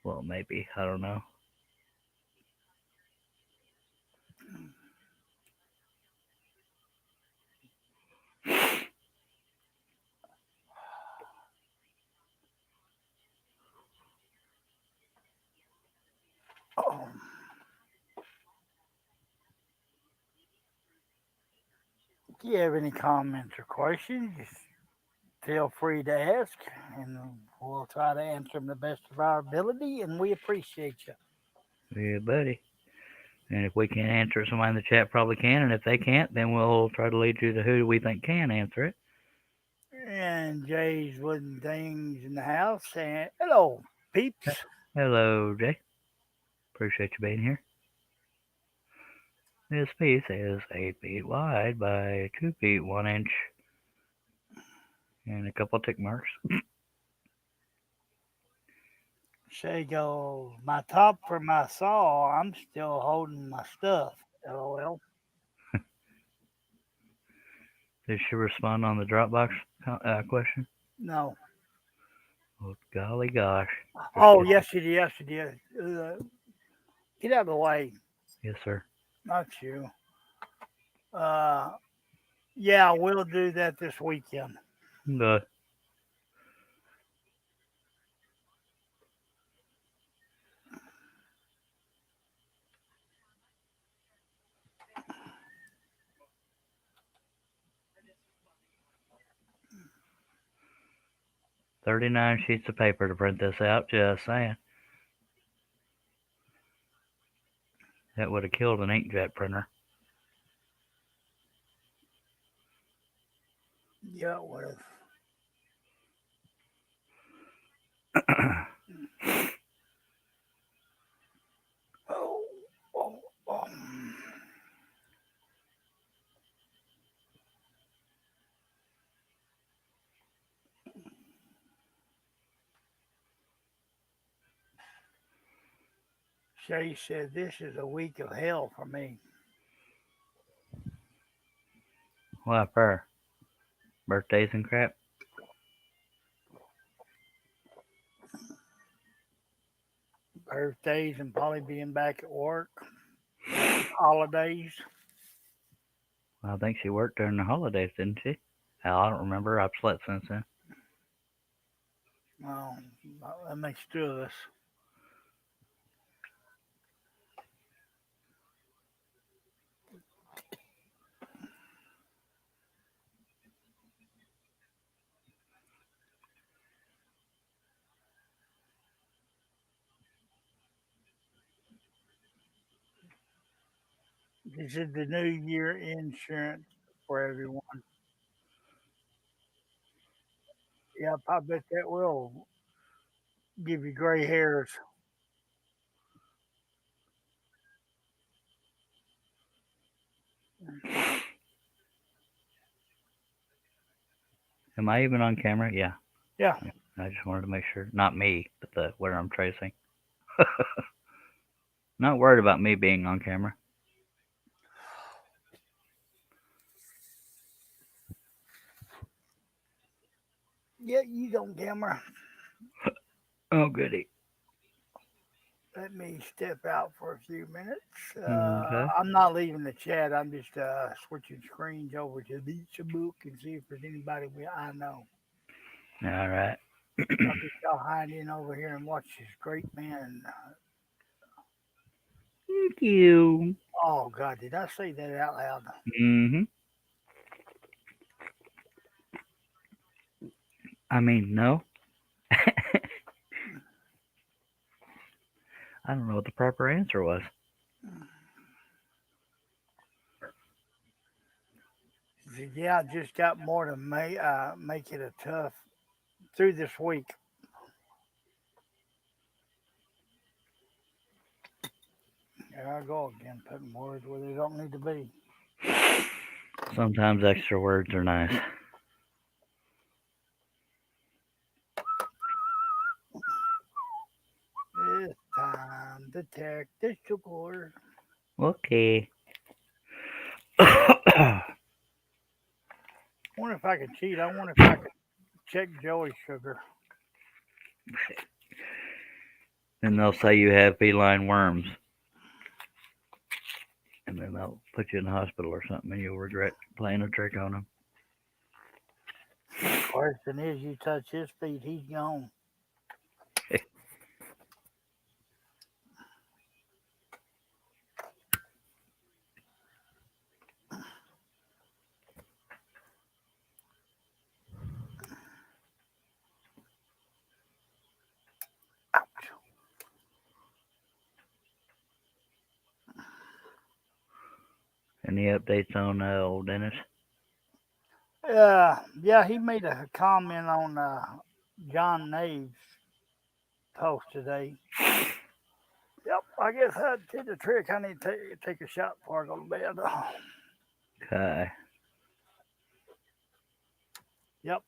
[SPEAKER 1] Well, maybe. I don't know.
[SPEAKER 2] Oh. If you have any comments or questions, just feel free to ask, and we'll try to answer them the best of our ability. And we appreciate you.
[SPEAKER 1] Yeah, buddy. And if we can't answer it, somebody in the chat probably can. And if they can't, then we'll try to lead you to who we think can answer it.
[SPEAKER 2] And Jay's wooden things in the house. And hello, peeps.
[SPEAKER 1] Hello, Jay. Appreciate you being here. This piece is 8 feet wide by 2 feet 1 inch. And a couple tick marks.
[SPEAKER 2] Shay goes, my top for my saw. I'm still holding my stuff. LOL.
[SPEAKER 1] Did she respond on the Dropbox question?
[SPEAKER 2] No.
[SPEAKER 1] Oh, golly gosh.
[SPEAKER 2] Oh, yes, she did. Yes, she did. Get out of the way.
[SPEAKER 1] Yes, sir.
[SPEAKER 2] Not you. Yeah, we'll do that this weekend.
[SPEAKER 1] Good. $39 sheets of paper to print this out. Just saying. That would have killed an inkjet printer.
[SPEAKER 2] Yeah, it would have. Oh, oh, oh. Shay said, this is a week of hell for me.
[SPEAKER 1] Why, for birthdays and crap?
[SPEAKER 2] Birthdays and probably being back at work. Holidays.
[SPEAKER 1] Well, I think she worked during the holidays, didn't she? Hell, I don't remember. I've slept since then.
[SPEAKER 2] Well, that makes two of us. This is the New Year insurance for everyone. Yep, I bet that will give you gray hairs.
[SPEAKER 1] Am I even on camera? Yeah.
[SPEAKER 2] Yeah.
[SPEAKER 1] I just wanted to make sure. Not me, but the where I'm tracing. Not worried about me being on camera.
[SPEAKER 2] Yeah, you don't camera.
[SPEAKER 1] Oh, goody.
[SPEAKER 2] Let me step out for a few minutes.
[SPEAKER 1] Okay.
[SPEAKER 2] I'm not leaving the chat. I'm just switching screens over to the book and see if there's anybody I know.
[SPEAKER 1] All right.
[SPEAKER 2] I'll just go hide in over here and watch this great man.
[SPEAKER 1] Thank you.
[SPEAKER 2] Oh God, did I say that out loud?
[SPEAKER 1] Mm-hmm. I mean, no. I don't know what the proper answer was.
[SPEAKER 2] Yeah, I just got more to make it a tough through this week. There I go again, putting words where they don't need to be.
[SPEAKER 1] Sometimes extra words are nice.
[SPEAKER 2] It's time to take the sugar.
[SPEAKER 1] Okay.
[SPEAKER 2] I wonder if I could cheat. I wonder if I could check Joey's sugar.
[SPEAKER 1] And they'll say you have feline worms. And then they'll put you in the hospital or something and you'll regret playing a trick on them.
[SPEAKER 2] Question is, you touch his feet, he's gone. Ouch.
[SPEAKER 1] Any updates on old Dennis?
[SPEAKER 2] Yeah, he made a comment on John Nave's post today. Yep, I guess I did the trick. I need to take a shot before I go to bed.
[SPEAKER 1] Okay.
[SPEAKER 2] Yep.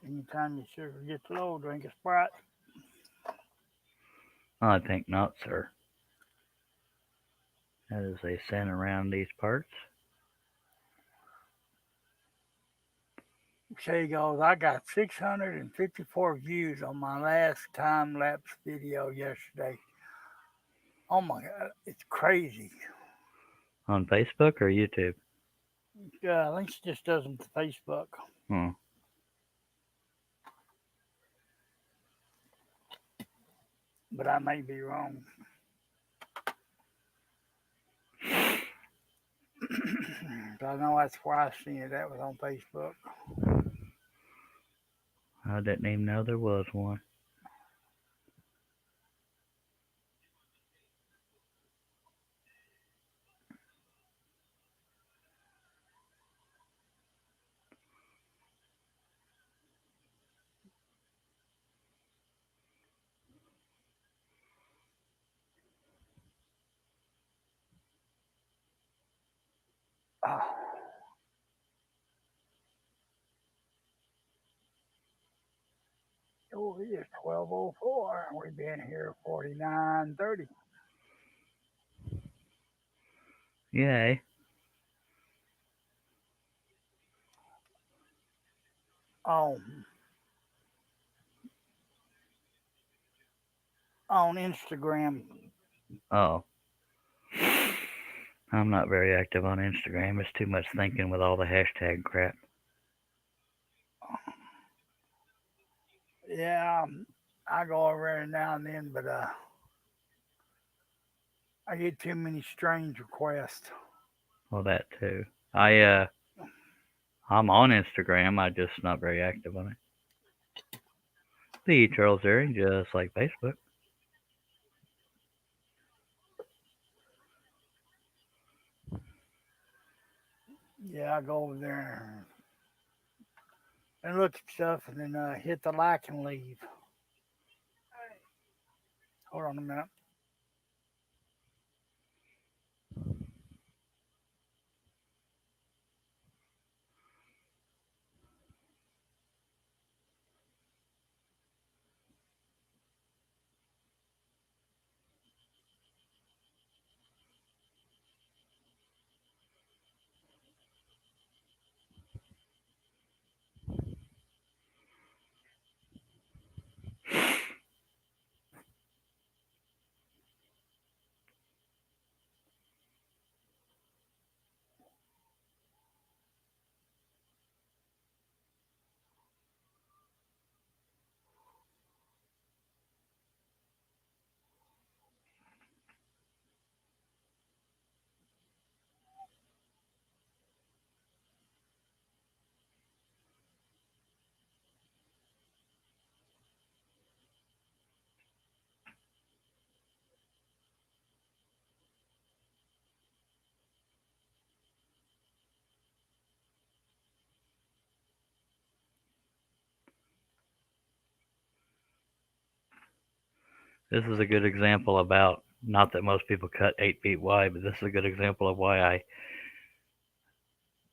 [SPEAKER 2] Anytime your sugar gets low, drink a Sprite.
[SPEAKER 1] I think not, sir. That is a sin around these parts.
[SPEAKER 2] She goes, I got 654 views on my last time lapse video yesterday. Oh my God, it's crazy.
[SPEAKER 1] On Facebook or YouTube?
[SPEAKER 2] I think she just does them to Facebook.
[SPEAKER 1] Hmm.
[SPEAKER 2] But I may be wrong. But I know that's where I seen it. That was on Facebook.
[SPEAKER 1] I didn't even know there was one.
[SPEAKER 2] Oh, it is 12:04. We've been here 49:30.
[SPEAKER 1] Yay.
[SPEAKER 2] Oh, on Instagram.
[SPEAKER 1] Oh. I'm not very active on Instagram. It's too much thinking with all the hashtag crap.
[SPEAKER 2] Yeah, I go over there now and then, but I get too many strange requests.
[SPEAKER 1] Well, that too. I'm on Instagram. I'm just not very active on it. The Charles Area, just like Facebook.
[SPEAKER 2] Yeah, I go over there and look at stuff and then hit the like and leave. Hold on a minute.
[SPEAKER 1] This is a good example about, not that most people cut 8 feet wide, but this is a good example of why I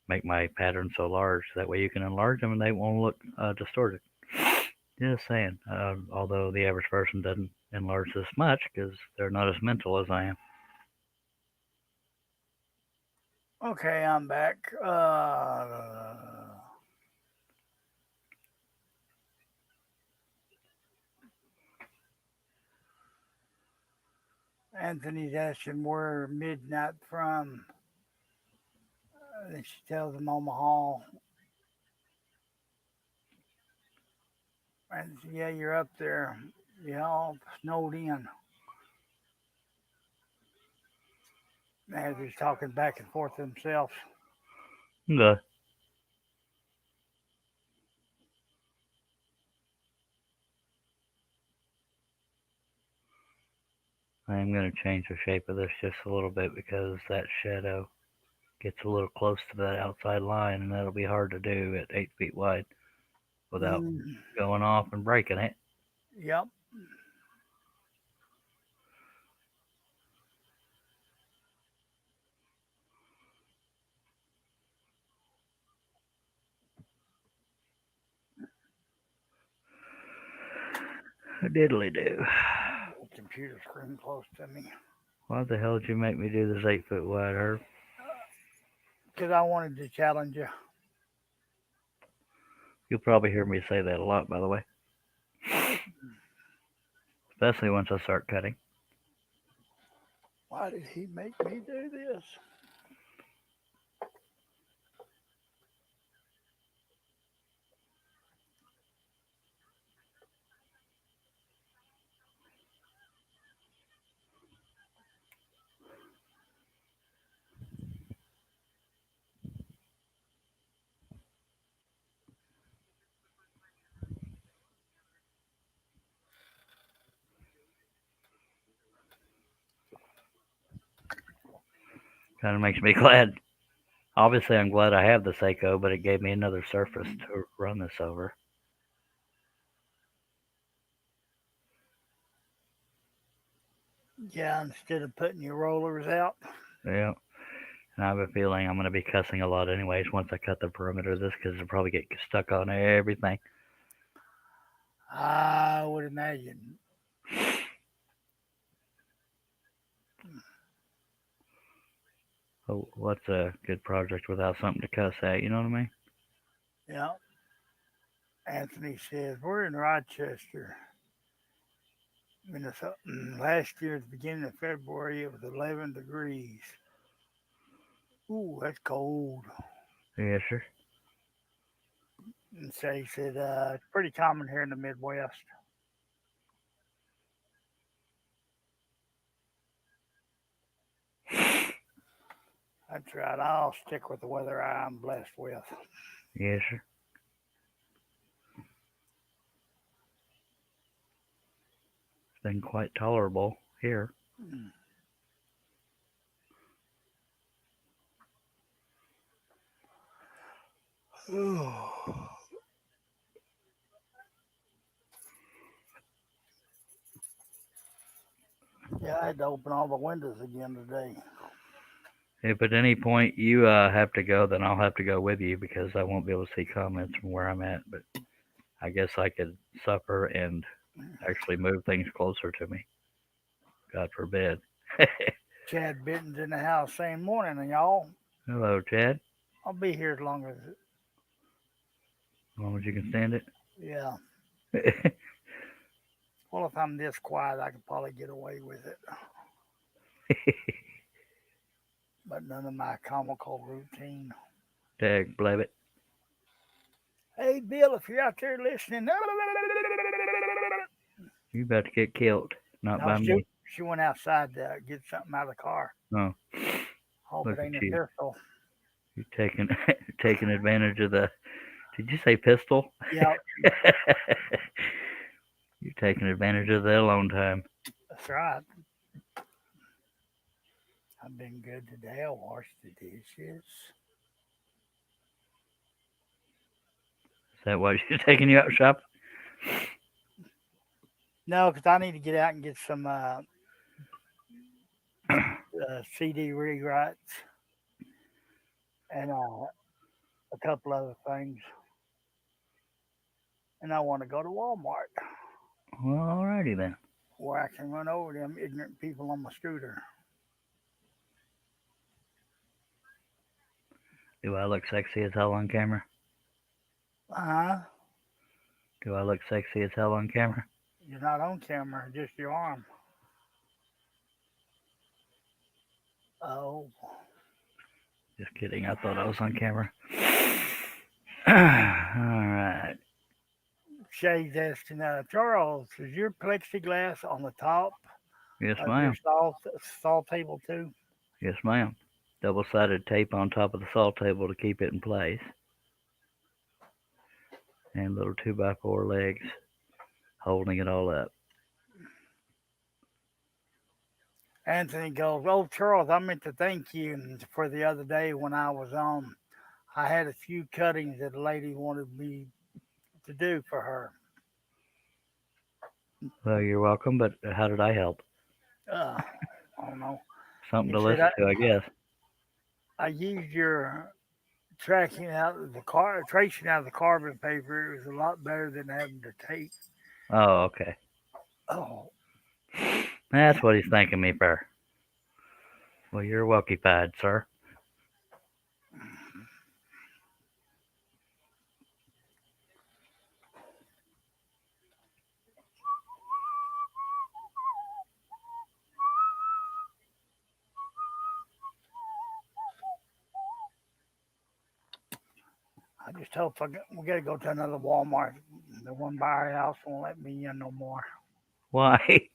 [SPEAKER 1] make my patterns so large. That way you can enlarge them and they won't look distorted. Just saying. Although the average person doesn't enlarge this much because they're not as mental as I am.
[SPEAKER 2] Okay, I'm back. Anthony's asking where midnight from. And she tells him Omaha. And yeah, you're up there. Yeah, all snowed in. As he's talking back and forth to himself.
[SPEAKER 1] Okay. I'm going to change the shape of this just a little bit because that shadow gets a little close to that outside line, and that'll be hard to do at 8 feet wide without
[SPEAKER 2] Mm,
[SPEAKER 1] going off and breaking it.
[SPEAKER 2] yep.
[SPEAKER 1] Diddly do.
[SPEAKER 2] Computer screen close to me.
[SPEAKER 1] Why the hell did you make me do this 8 foot wide, Herb?
[SPEAKER 2] Because I wanted to challenge you.
[SPEAKER 1] You'll probably hear me say that a lot, by the way, especially once I start cutting.
[SPEAKER 2] Why did he make me do this?
[SPEAKER 1] Kind of makes me glad. Obviously, I'm glad I have the Seiko, but it gave me another surface to run this over.
[SPEAKER 2] Yeah, instead of putting your rollers out.
[SPEAKER 1] Yeah. And I have a feeling I'm going to be cussing a lot anyways once I cut the perimeter of this because it'll probably get stuck on everything.
[SPEAKER 2] I would imagine.
[SPEAKER 1] Oh, what's a good project without something to cuss at? You know what I mean?
[SPEAKER 2] Yeah. Anthony says, we're in Rochester, Minnesota. Last year, at the beginning of February, it was 11 degrees. Ooh, that's cold.
[SPEAKER 1] Yeah, sure.
[SPEAKER 2] And so he said, it's pretty common here in the Midwest. That's right. I'll stick with the weather I'm blessed with.
[SPEAKER 1] Yeah, sure. It's been quite tolerable here.
[SPEAKER 2] Yeah, I had to open all the windows again today.
[SPEAKER 1] If at any point you have to go, then I'll have to go with you because I won't be able to see comments from where I'm at. But I guess I could suffer and actually move things closer to me. God forbid.
[SPEAKER 2] Chad Bitten's in the house saying morning, and y'all,
[SPEAKER 1] Hello, Chad.
[SPEAKER 2] I'll be here as long as,
[SPEAKER 1] As long as you can stand
[SPEAKER 2] yeah.
[SPEAKER 1] it.
[SPEAKER 2] Well, if I'm this quiet, I could probably get away with it. But none of my comical routine.
[SPEAKER 1] Dag blabbit.
[SPEAKER 2] Hey, Bill, if you're out there listening,
[SPEAKER 1] You about to get killed. Not
[SPEAKER 2] no,
[SPEAKER 1] by me.
[SPEAKER 2] she went outside to get something out of the car.
[SPEAKER 1] No.
[SPEAKER 2] Hope
[SPEAKER 1] Look
[SPEAKER 2] it ain't
[SPEAKER 1] at
[SPEAKER 2] a
[SPEAKER 1] you.
[SPEAKER 2] pistol.
[SPEAKER 1] You taking taking advantage of the. Did you say pistol?
[SPEAKER 2] Yeah,
[SPEAKER 1] You're taking advantage of the alone time.
[SPEAKER 2] that's right. I've been good today. I washed the dishes.
[SPEAKER 1] Is that why she's taking you out shopping?
[SPEAKER 2] No, because I need to get out and get some CD rewrites and a couple other things. And I want to go to Walmart
[SPEAKER 1] Well, alrighty then.
[SPEAKER 2] where I can run over them ignorant people on my scooter.
[SPEAKER 1] Do I look sexy as hell on camera?
[SPEAKER 2] Uh-huh.
[SPEAKER 1] Do I look sexy as hell on camera?
[SPEAKER 2] You're not on camera, just your arm. Oh,
[SPEAKER 1] Just kidding. I thought I was on camera. Alright.
[SPEAKER 2] Shay's asking, Charles, is your plexiglass on the top
[SPEAKER 1] Yes,
[SPEAKER 2] of your
[SPEAKER 1] ma'am.
[SPEAKER 2] saw table too?
[SPEAKER 1] Yes, ma'am. Double-sided tape on top of the saw table to keep it in place. And little 2x4 legs holding it all up.
[SPEAKER 2] Anthony goes, oh, Charles, I meant to thank you for the other day when I was on. I had a few cuttings that a lady wanted me to do for her.
[SPEAKER 1] Well, you're welcome, but how did I help?
[SPEAKER 2] I don't know.
[SPEAKER 1] Something
[SPEAKER 2] He
[SPEAKER 1] to
[SPEAKER 2] said,
[SPEAKER 1] listen to, I guess.
[SPEAKER 2] I used your tracing out of the carbon paper. It was a lot better than having to tape.
[SPEAKER 1] Oh, okay.
[SPEAKER 2] Oh,
[SPEAKER 1] That's what he's thanking me for. Well, you're welkified, sir.
[SPEAKER 2] I just hope we got to go to another Walmart. The one by our house won't let me in no more.
[SPEAKER 1] Why?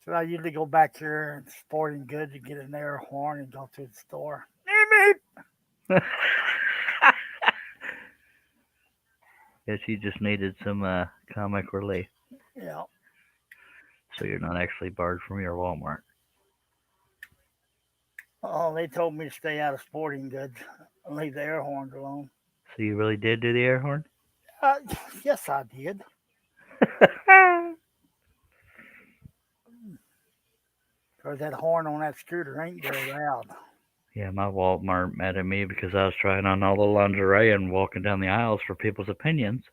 [SPEAKER 2] So I usually go back here and sporting goods and get an air horn and go to the store.
[SPEAKER 1] Guess you just needed some comic relief,
[SPEAKER 2] Yeah.
[SPEAKER 1] so you're not actually barred from your Walmart.
[SPEAKER 2] Oh, they told me to stay out of sporting goods and leave the air horns alone.
[SPEAKER 1] So you really did do the air horn?
[SPEAKER 2] Uh, yes, I did. Because that horn on that scooter ain't very loud.
[SPEAKER 1] Yeah, my Walmart mad at me because I was trying on all the lingerie and walking down the aisles for people's opinions,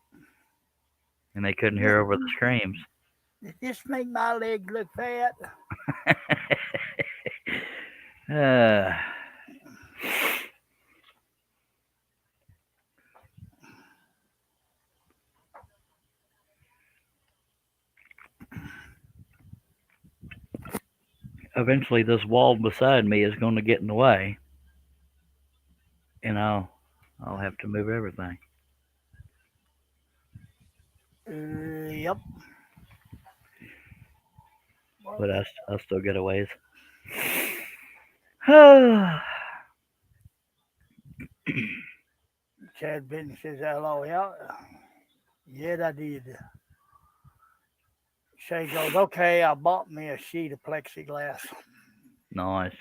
[SPEAKER 1] and they couldn't hear over the screams.
[SPEAKER 2] Did this make my legs look fat?
[SPEAKER 1] uh, eventually, this wall beside me is going to get in the way, and I'll have to move everything.
[SPEAKER 2] Yep.
[SPEAKER 1] But I'll still get a ways. Well,
[SPEAKER 2] Chad Benton says hello. Yeah. Yeah, I did. Shay goes, okay, I bought me a sheet of plexiglass.
[SPEAKER 1] nice.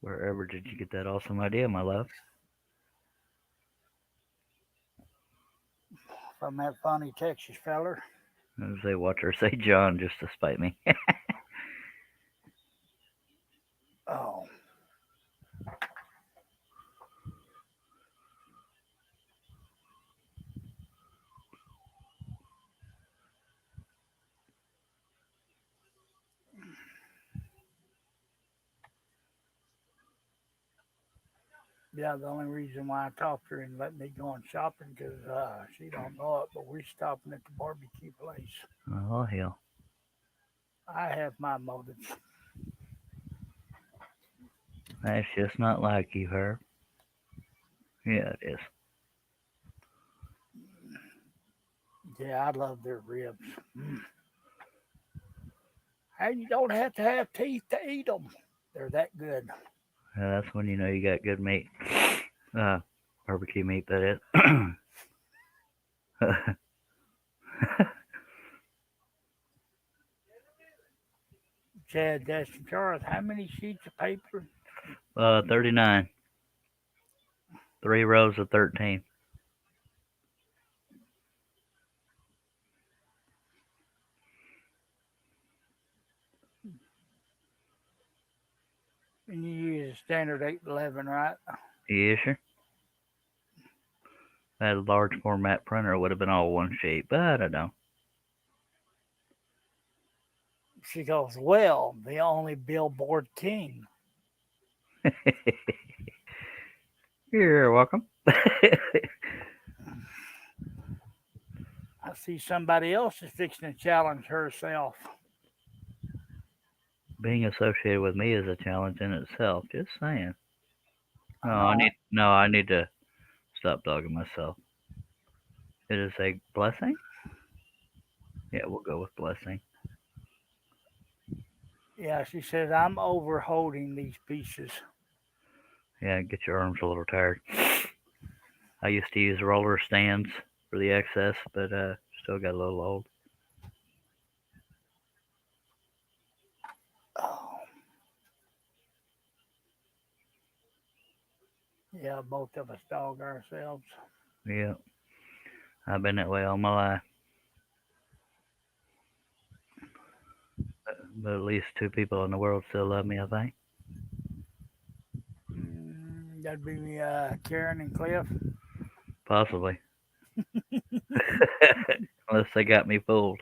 [SPEAKER 1] Wherever did you get that awesome idea, my love?
[SPEAKER 2] From that funny Texas feller.
[SPEAKER 1] As they watch her say John just to spite me.
[SPEAKER 2] Oh, yeah. The only reason why I talked to her and let me go on shopping because she don't know it, but we're stopping at the barbecue place.
[SPEAKER 1] Oh hell,
[SPEAKER 2] I have my motives.
[SPEAKER 1] that's just not like you, Herb. Yeah, it is.
[SPEAKER 2] Yeah, I love their ribs. Mm. And you don't have to have teeth to eat them. They're that good.
[SPEAKER 1] That's when you know you got good meat. Uh, barbecue meat, that is.
[SPEAKER 2] Chad, Dustin, Charles, how many sheets of paper?
[SPEAKER 1] 39. 3 rows of 13.
[SPEAKER 2] And you use a standard 811, right?
[SPEAKER 1] Yeah, sure. If I had a large format printer, it would have been all one sheet, but I don't know.
[SPEAKER 2] She goes, well, the only billboard king.
[SPEAKER 1] You're welcome.
[SPEAKER 2] I see somebody else is fixing to challenge herself.
[SPEAKER 1] Being associated with me is a challenge in itself. Just saying.
[SPEAKER 2] I know.
[SPEAKER 1] I need to stop dogging myself. It is a blessing. Yeah, we'll go with blessing.
[SPEAKER 2] Yeah, she says, I'm overholding these pieces.
[SPEAKER 1] Yeah, get your arms a little tired. I used to use roller stands for the excess, but still got a little old.
[SPEAKER 2] Oh, yeah, both of us dog ourselves.
[SPEAKER 1] Yeah, I've been that way all my life. But at least 2 people in the world still love me, I think.
[SPEAKER 2] That'd be Karen and Cliff.
[SPEAKER 1] Possibly. Unless they got me fooled.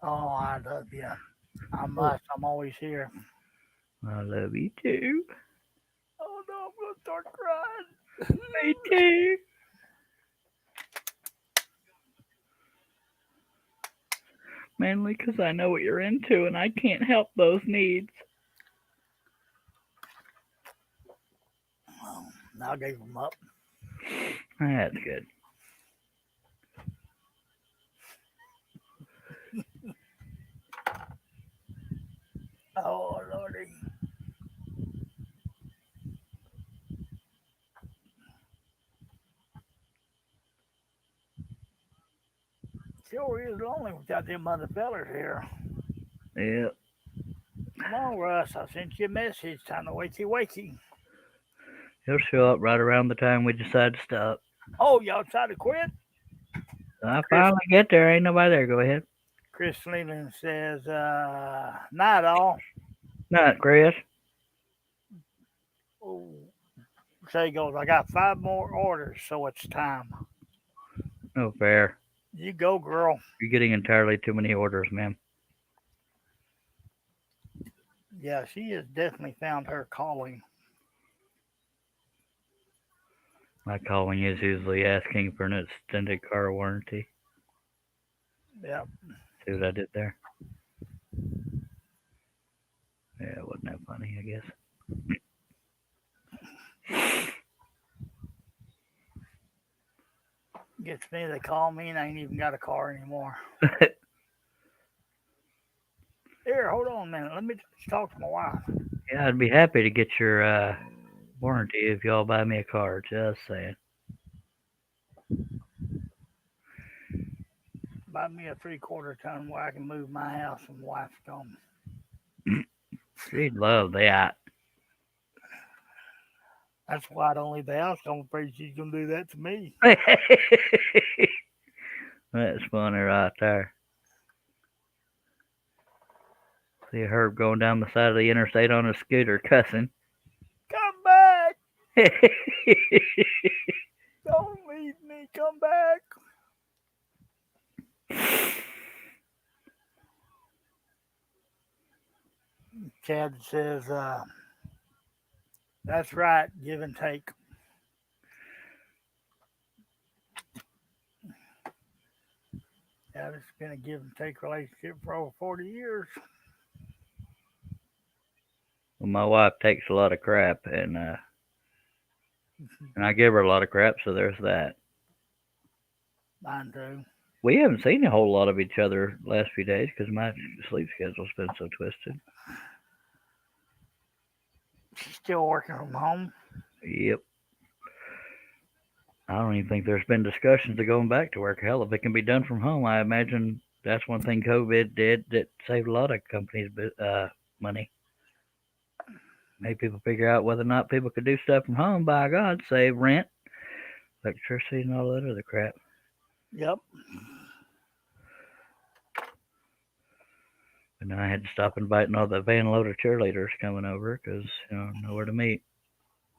[SPEAKER 2] Oh, I love you. I must. I'm always here.
[SPEAKER 1] I love you too.
[SPEAKER 2] Oh no, I'm gonna start crying.
[SPEAKER 1] Me too. Mainly because I know what you're into and I can't help those needs.
[SPEAKER 2] I gave them up.
[SPEAKER 1] That's good.
[SPEAKER 2] Oh lordy. Sure is lonely without them other fellers here.
[SPEAKER 1] Yeah.
[SPEAKER 2] Come on, Russ. I sent you a message. Time to wakey wakey.
[SPEAKER 1] He'll show up right around the time we decide to stop.
[SPEAKER 2] Oh, y'all try to quit?
[SPEAKER 1] I
[SPEAKER 2] Chris
[SPEAKER 1] finally get there. Ain't nobody there. Go ahead.
[SPEAKER 2] Chris Leland says, not all.
[SPEAKER 1] Not Chris.
[SPEAKER 2] Oh, so he goes, I got 5 more orders, so it's time.
[SPEAKER 1] No fair.
[SPEAKER 2] You go, girl.
[SPEAKER 1] You're getting entirely too many orders, man.
[SPEAKER 2] Yeah, she has definitely found her calling.
[SPEAKER 1] My calling is usually asking for an extended car warranty.
[SPEAKER 2] Yeah.
[SPEAKER 1] See what I did there? Yeah, wasn't that funny, I guess.
[SPEAKER 2] Gets me, they call me and I ain't even got a car anymore. Here, hold on a minute. Let me just talk to my wife.
[SPEAKER 1] Yeah, I'd be happy to get your warranty if y'all buy me a car. Just saying.
[SPEAKER 2] Buy me a 3/4 ton where I can move my house and my wife's gone.
[SPEAKER 1] She'd love that.
[SPEAKER 2] That's why I don't leave the house. I'm afraid she's gonna do that to me.
[SPEAKER 1] That's funny right there. See Herb going down the side of the interstate on a scooter cussing.
[SPEAKER 2] Come back! Don't leave me. Come back. Chad says, that's right, give and take. Yeah, it's been a give and take relationship for over 40 years.
[SPEAKER 1] Well, my wife takes a lot of crap, and I give her a lot of crap, so there's that.
[SPEAKER 2] Mine too.
[SPEAKER 1] We haven't seen a whole lot of each other last few days because my sleep schedule's been so twisted.
[SPEAKER 2] She's still working from home.
[SPEAKER 1] Yep. I don't even think there's been discussions of going back to work. Hell, if it can be done from home, I imagine that's one thing COVID did that saved a lot of companies money. Made people figure out whether or not people could do stuff from home. By God, save rent, electricity, and all that other crap.
[SPEAKER 2] Yep.
[SPEAKER 1] And I had to stop inviting all the van load of cheerleaders coming over because nowhere to meet.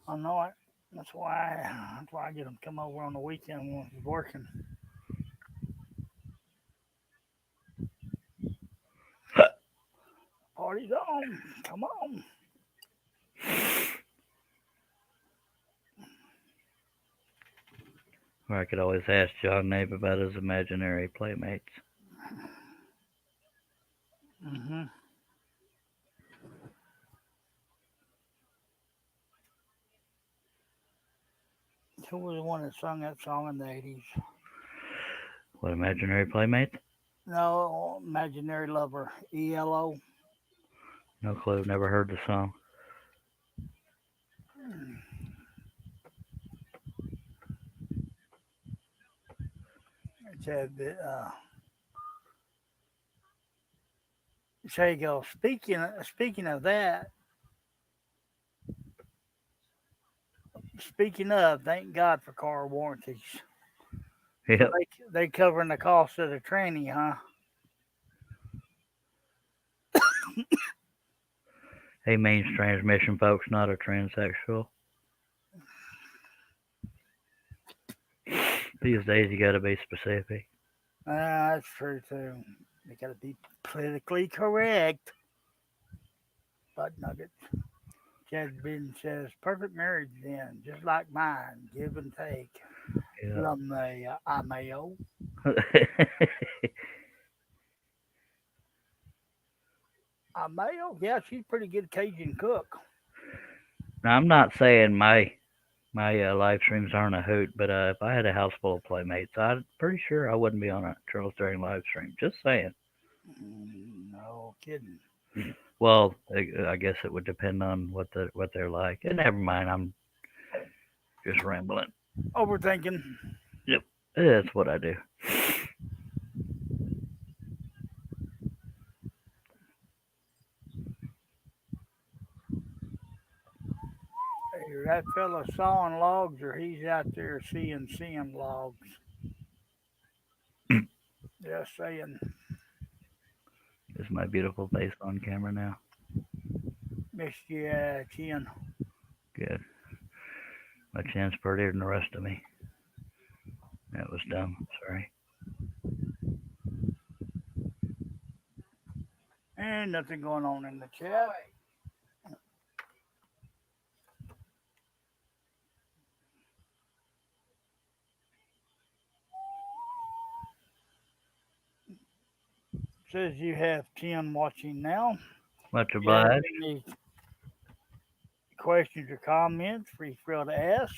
[SPEAKER 2] I know it. That's why I get them to come over on the weekend when he's working. Party's on. Come on.
[SPEAKER 1] Or I could always ask John Nabe about his imaginary playmates.
[SPEAKER 2] Mm-hmm. Who was the one that sung that song in the 80s?
[SPEAKER 1] What imaginary playmates?
[SPEAKER 2] No, Imaginary Lover. ELO.
[SPEAKER 1] No clue. Never heard the song.
[SPEAKER 2] It said that, so you go. Speaking of that, speaking of, thank God for car warranties.
[SPEAKER 1] Yep.
[SPEAKER 2] They covering the cost of the tranny, huh?
[SPEAKER 1] Hey, mains transmission folks, not a transsexual. These days, you got to be specific.
[SPEAKER 2] That's true too. They got to be politically correct. Butt nuggets. Chad Biden says, perfect marriage then, just like mine, give and take.
[SPEAKER 1] Yeah.
[SPEAKER 2] From the IMAO. IMAO? Yeah, she's pretty good Cajun cook.
[SPEAKER 1] Now, I'm not saying my live streams aren't a hoot, but if I had a house full of playmates, I'm pretty sure I wouldn't be on a Charles During live stream. Just saying.
[SPEAKER 2] No kidding.
[SPEAKER 1] Well, I guess it would depend on what they're like. And never mind, I'm just rambling.
[SPEAKER 2] Overthinking.
[SPEAKER 1] Yep, that's what I do.
[SPEAKER 2] Either that fella sawing logs or he's out there seeing logs. Just saying.
[SPEAKER 1] This is my beautiful face on camera now.
[SPEAKER 2] Missed you, chin.
[SPEAKER 1] Good. My chin's prettier than the rest of me. That was dumb. Sorry.
[SPEAKER 2] And nothing going on in the chat. Says you have 10 watching now.
[SPEAKER 1] Much
[SPEAKER 2] If you have
[SPEAKER 1] obliged.
[SPEAKER 2] any questions or comments, free to ask.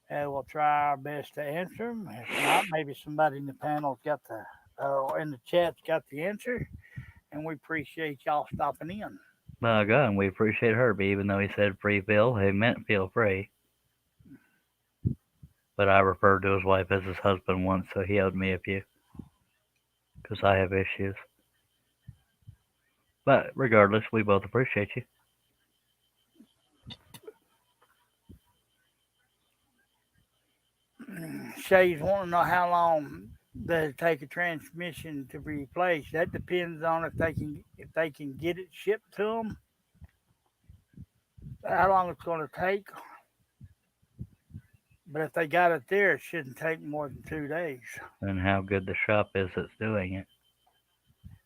[SPEAKER 2] We'll try our best to answer them. If not, maybe somebody in the panel's got or in the chat's got the answer. And we appreciate y'all stopping in.
[SPEAKER 1] By God, and we appreciate Herbie, even though he said free Phil, he meant feel free. But I referred to his wife as his husband once, so he owed me a few. Because I have issues. But regardless, we both appreciate you.
[SPEAKER 2] Shay's wanting to know how long does it take a transmission to be replaced. That depends on if they can get it shipped to them, how long it's going to take. But if they got it there, it shouldn't take more than 2 days.
[SPEAKER 1] And how good the shop is that's doing it.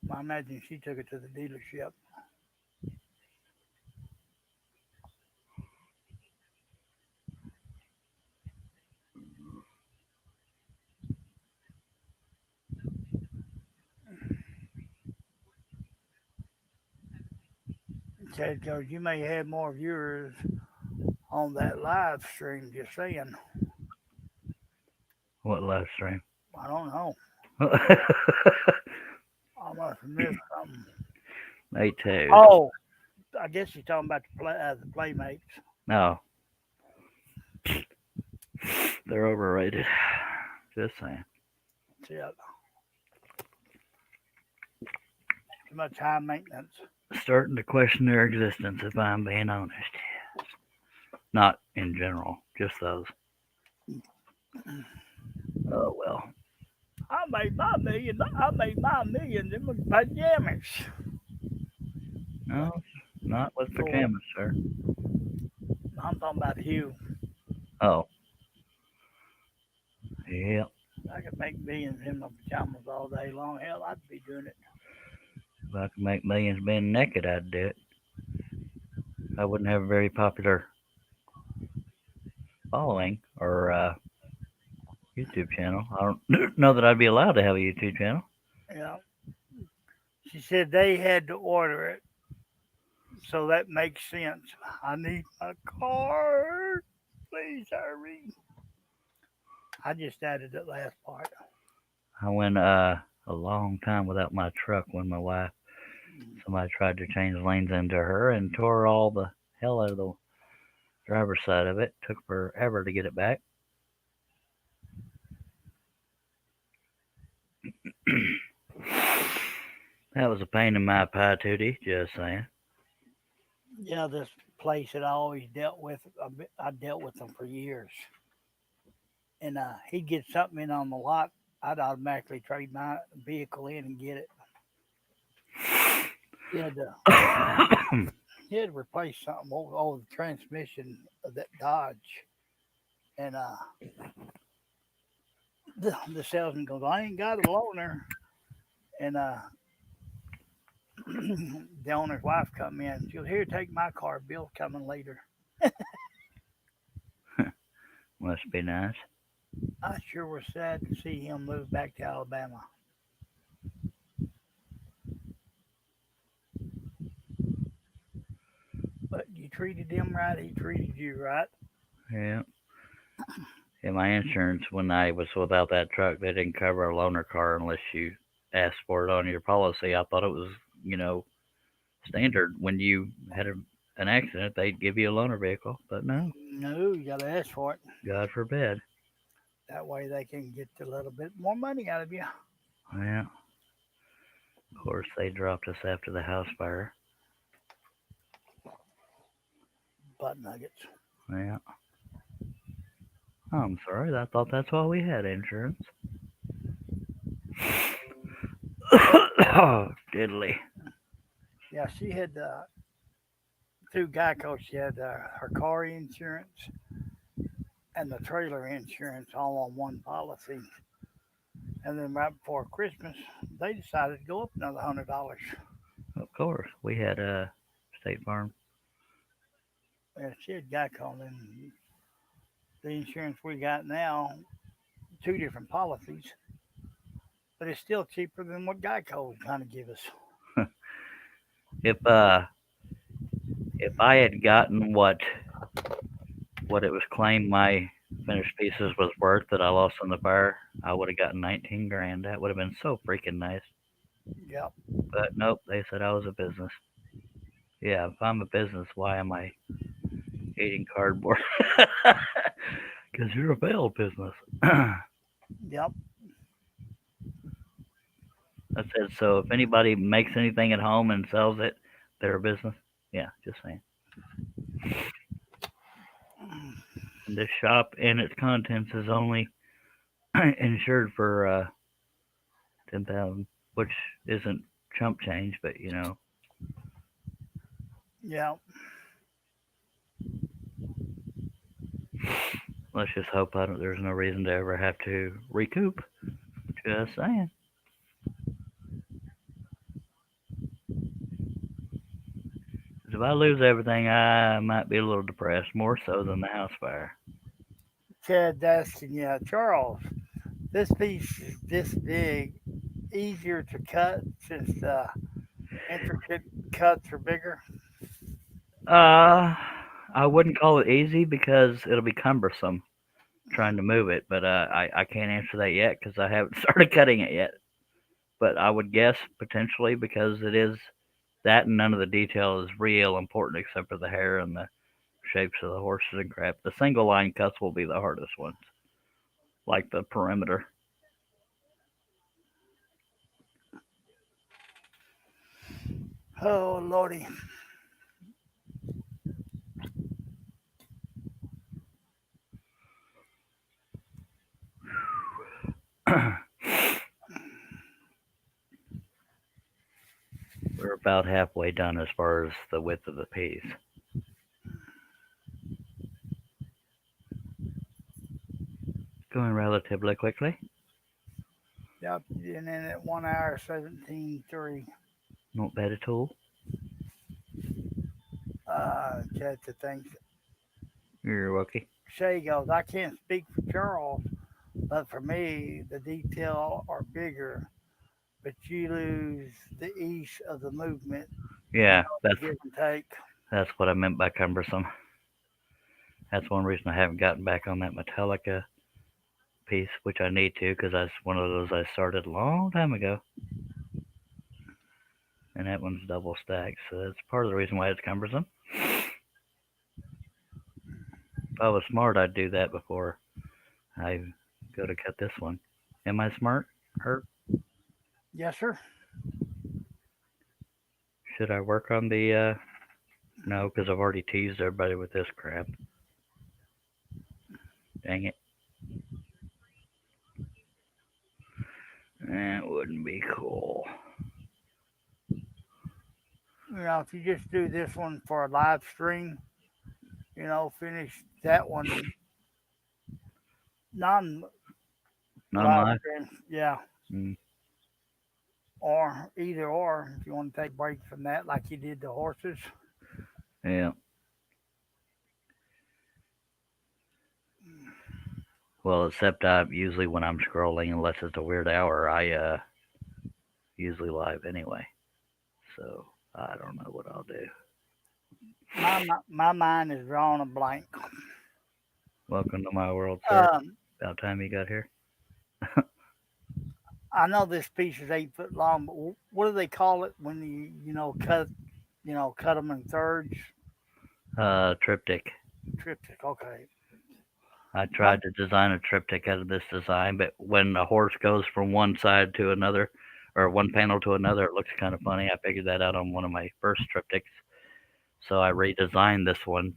[SPEAKER 2] I imagine she took it to the dealership. Said, because you may have more viewers on that live stream. Just saying.
[SPEAKER 1] What live stream?
[SPEAKER 2] I don't know. I must have missed something.
[SPEAKER 1] Me too.
[SPEAKER 2] Oh, I guess you're talking about the Playmates.
[SPEAKER 1] No, they're overrated. Just saying.
[SPEAKER 2] Yeah. Too much high maintenance.
[SPEAKER 1] Starting to question their existence, if I'm being honest. Not in general, just those. Oh well.
[SPEAKER 2] I made my million. I made my millions in my pajamas.
[SPEAKER 1] No, not with pajamas, sir.
[SPEAKER 2] I'm talking about Hugh.
[SPEAKER 1] Oh. Yeah.
[SPEAKER 2] I could make millions in my pajamas all day long. Hell, I'd be doing it.
[SPEAKER 1] If I could make millions being naked, I'd do it. I wouldn't have a very popular following or YouTube channel. I don't know that I'd be allowed to have a YouTube channel.
[SPEAKER 2] Yeah. She said they had to order it, so that makes sense. I need my card. Please hurry. I just added that last part.
[SPEAKER 1] I went a long time without my truck when my wife, somebody tried to change lanes into her and tore all the hell out of the driver's side of it. Took forever to get it back. That was a pain in my patootie, just saying.
[SPEAKER 2] Yeah, this place that I always dealt with, I dealt with them for years. And he'd get something in on the lot, I'd automatically trade my vehicle in and get it. He had to, he had to replace something over the transmission of that Dodge. And the salesman goes, I ain't got a loaner. And the owner's wife come in. She goes, here, take my car. Bill's coming later.
[SPEAKER 1] Must be nice.
[SPEAKER 2] I sure was sad to see him move back to Alabama. But you treated him right, he treated you right.
[SPEAKER 1] Yeah. Yeah, my insurance when I was without that truck, they didn't cover a loaner car unless you asked for it on your policy. I thought it was, standard when you had an accident, they'd give you a loaner vehicle, but no,
[SPEAKER 2] No, you got to ask for it.
[SPEAKER 1] God forbid.
[SPEAKER 2] That way they can get a little bit more money out of you.
[SPEAKER 1] Yeah. Of course, they dropped us after the house fire.
[SPEAKER 2] Butt nuggets.
[SPEAKER 1] Yeah. Oh, I'm sorry. I thought that's why we had insurance. Oh, diddly.
[SPEAKER 2] Yeah, she had through Geico. She had her car insurance and the trailer insurance all on one policy. And then right before Christmas, they decided to go up another $100.
[SPEAKER 1] Of course, we had a State Farm.
[SPEAKER 2] Yeah, she had Geico, and then the insurance we got now, two different policies, but it's still cheaper than what Geico was trying to give us.
[SPEAKER 1] If I had gotten what it was claimed my finished pieces was worth that I lost in the fire, I would have gotten 19 grand. That would have been so freaking nice.
[SPEAKER 2] Yep.
[SPEAKER 1] But nope, they said I was a business. Yeah, if I'm a business, why am I eating cardboard? Because you're a failed business.
[SPEAKER 2] Yep.
[SPEAKER 1] I said, so if anybody makes anything at home and sells it, they're a business. Yeah, just saying. And this shop and its contents is only insured for 10,000, which isn't chump change, but
[SPEAKER 2] Yeah.
[SPEAKER 1] let's just hope there's no reason to ever have to recoup. Just saying. 'Cause if I lose everything, I might be a little depressed, more so than the house fire.
[SPEAKER 2] Chad's asking, yeah, Charles, this piece is this big, easier to cut since the intricate cuts are bigger.
[SPEAKER 1] Uh, I wouldn't call it easy because it'll be cumbersome trying to move it, but I can't answer that yet because I haven't started cutting it yet. But I would guess potentially because it is that and none of the detail is real important except for the hair and the shapes of the horses and crap. The single line cuts will be the hardest ones, like the perimeter.
[SPEAKER 2] Oh, Lordy.
[SPEAKER 1] We're about halfway done as far as the width of the piece. Going relatively quickly.
[SPEAKER 2] Yep, and then at 1 hour 17:03.
[SPEAKER 1] Not bad at all.
[SPEAKER 2] Chad to thanks.
[SPEAKER 1] You're welcome.
[SPEAKER 2] Shay goes, I can't speak for Charles, but for me, the detail are bigger, but you lose the ease of the movement,
[SPEAKER 1] Yeah,
[SPEAKER 2] the give and take.
[SPEAKER 1] that's what I meant by cumbersome. That's one reason I haven't gotten back on that Metallica piece, which I need to because that's one of those I started a long time ago, and that one's double stacked, so that's part of the reason why it's cumbersome. If I was smart, I'd do that before I go to cut this one. Am I smart? Or
[SPEAKER 2] Yes, sir.
[SPEAKER 1] should I work on the? No, because I've already teased everybody with this crap. Dang it! That wouldn't be cool.
[SPEAKER 2] If you just do this one for a live stream, finish that one non live
[SPEAKER 1] Non-live.
[SPEAKER 2] stream. Yeah.
[SPEAKER 1] Mm,
[SPEAKER 2] Or either or, if you want to take a break from that, like you did the horses.
[SPEAKER 1] yeah. Well, except I usually when I'm scrolling, unless it's a weird hour, I usually live anyway. So I don't know what I'll do.
[SPEAKER 2] My mind is drawing a blank.
[SPEAKER 1] Welcome to my world, sir.
[SPEAKER 2] Um,
[SPEAKER 1] About time you got here.
[SPEAKER 2] I know this piece is 8 foot long, but what do they call it when cut them in thirds?
[SPEAKER 1] Triptych.
[SPEAKER 2] Triptych. Okay.
[SPEAKER 1] I
[SPEAKER 2] I'm
[SPEAKER 1] tried to design a triptych out of this design, but when a horse goes from one side to another, or one panel to another, it looks kind of funny. I figured that out on one of my first triptychs, so I redesigned this one.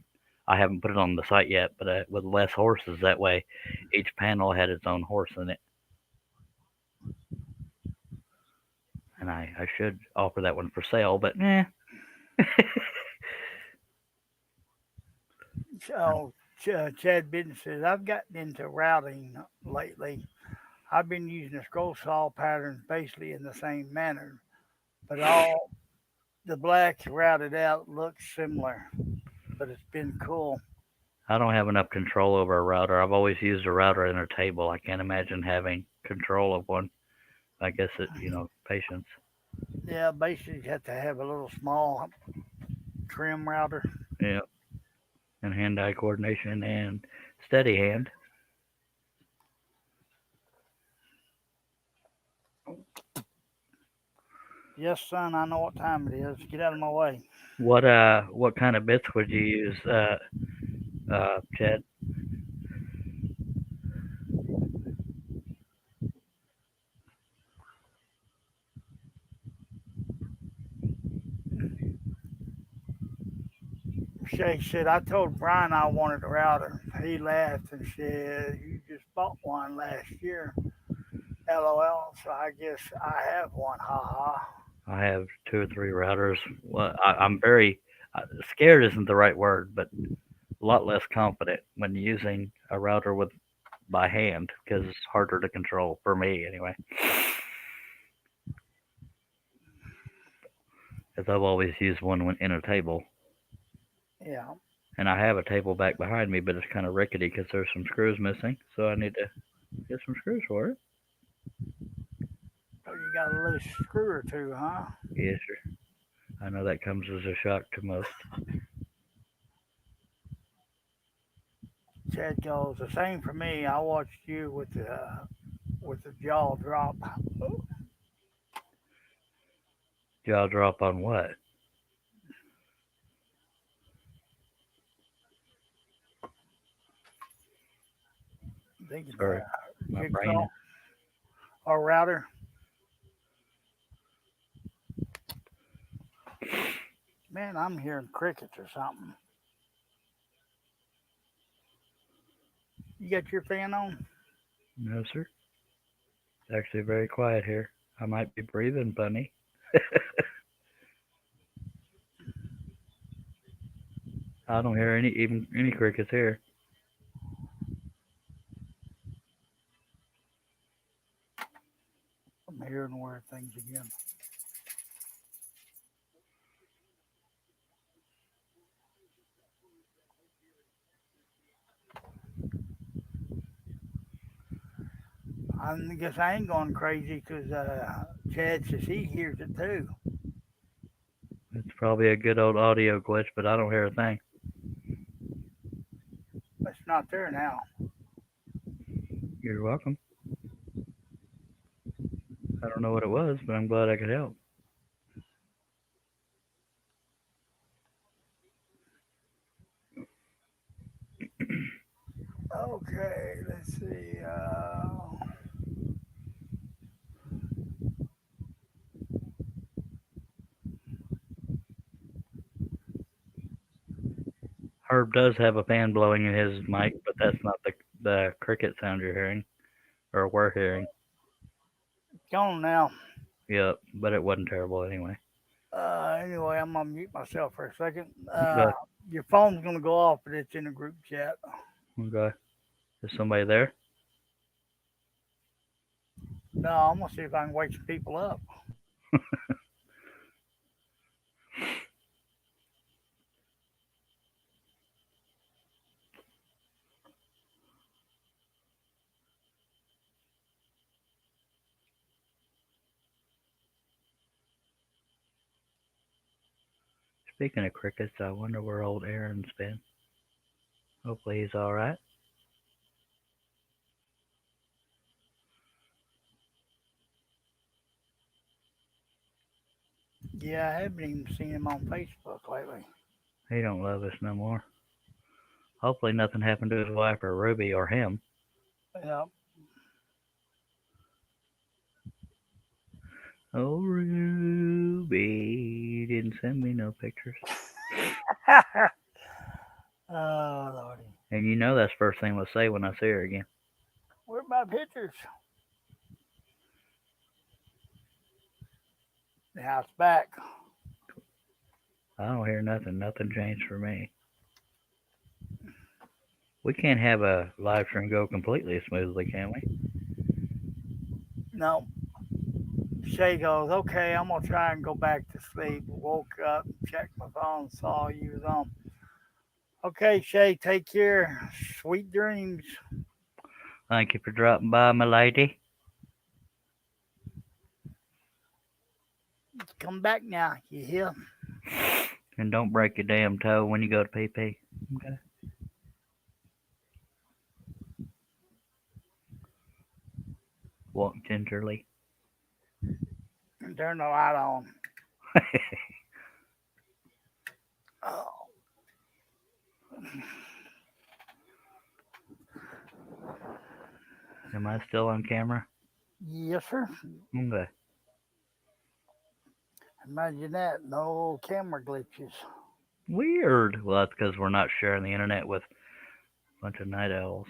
[SPEAKER 1] I haven't put it on the site yet, but with less horses, that way each panel had its own horse in it, and I should offer that one for sale, but
[SPEAKER 2] so Chad Bitten says I've gotten into routing lately. I've been using the scroll saw patterns basically in the same manner, but all the black routed out looks similar. But it's been cool.
[SPEAKER 1] I don't have enough control over a router. I've always used a router in a table. I can't imagine having control of one. I guess patience.
[SPEAKER 2] Yeah, basically you have to have a little small trim router.
[SPEAKER 1] Yeah, and hand-eye coordination and steady hand.
[SPEAKER 2] Yes, son, I know what time it is. Get out of my way.
[SPEAKER 1] What kind of bits would you use, Chad?
[SPEAKER 2] Shay said, I told Brian I wanted a router. He laughed and said, you just bought one last year. LOL. So I guess I have one. Ha ha.
[SPEAKER 1] I have 2 or 3 routers. Well, I'm very scared isn't the right word, but a lot less confident when using a router with by hand because it's harder to control for me anyway. Because I've always used one in a table,
[SPEAKER 2] Yeah.
[SPEAKER 1] and I have a table back behind me, but it's kind of rickety because there's some screws missing, so I need to get some screws for it.
[SPEAKER 2] So you got a loose screw or two, huh?
[SPEAKER 1] Yes, sir. I know that comes as a shock to most.
[SPEAKER 2] Chad goes, the same for me. I watched you with the jaw drop.
[SPEAKER 1] Jaw drop on what?
[SPEAKER 2] Thinking
[SPEAKER 1] Sorry, my brain
[SPEAKER 2] jigsaw
[SPEAKER 1] is.
[SPEAKER 2] or router. Man, I'm hearing crickets or something. You got your fan on?
[SPEAKER 1] No, sir. It's actually very quiet here. I might be breathing funny. I don't hear any crickets here.
[SPEAKER 2] I'm hearing weird things again. I guess I ain't going crazy because Chad says he hears it too.
[SPEAKER 1] It's probably a good old audio glitch, but I don't hear a thing.
[SPEAKER 2] It's not there now.
[SPEAKER 1] You're welcome. I don't know what it was, but I'm glad I could help.
[SPEAKER 2] Okay, let's see.
[SPEAKER 1] Herb does have a fan blowing in his mic, but that's not the cricket sound you're hearing or we're hearing.
[SPEAKER 2] Gone now.
[SPEAKER 1] Yep, but it wasn't terrible anyway.
[SPEAKER 2] Anyway, I'm gonna mute myself for a second.
[SPEAKER 1] Okay,
[SPEAKER 2] Your phone's gonna go off, but it's in the group chat.
[SPEAKER 1] okay. Is somebody there?
[SPEAKER 2] No, I'm gonna see if I can wake some people up.
[SPEAKER 1] Speaking of crickets, I wonder where old Aaron's been. Hopefully he's all right.
[SPEAKER 2] Yeah, I haven't even seen him on Facebook lately.
[SPEAKER 1] He don't love us no more. Hopefully nothing happened to his wife or Ruby or him.
[SPEAKER 2] Yeah.
[SPEAKER 1] Oh, Ruby didn't send me no pictures.
[SPEAKER 2] Oh lordy,
[SPEAKER 1] And you know that's the first thing we'll say when I see her again.
[SPEAKER 2] where are my pictures? Now it's back.
[SPEAKER 1] I don't hear nothing. Nothing changed for me. We can't have a live stream go completely smoothly, can we?
[SPEAKER 2] No. Shay goes, okay, I'm gonna try and go back to sleep. Woke up, checked my phone, saw you was on. Okay, Shay, take care. Sweet dreams.
[SPEAKER 1] Thank you for dropping by, my lady.
[SPEAKER 2] Come back now, you hear?
[SPEAKER 1] And don't break your damn toe when you go to pee pee. Okay. Walk gingerly.
[SPEAKER 2] Turn the light on. Oh.
[SPEAKER 1] Am I still on camera?
[SPEAKER 2] Yes, sir.
[SPEAKER 1] Okay.
[SPEAKER 2] Imagine that. No camera glitches.
[SPEAKER 1] Weird. Well, that's because we're not sharing the internet with a bunch of night owls.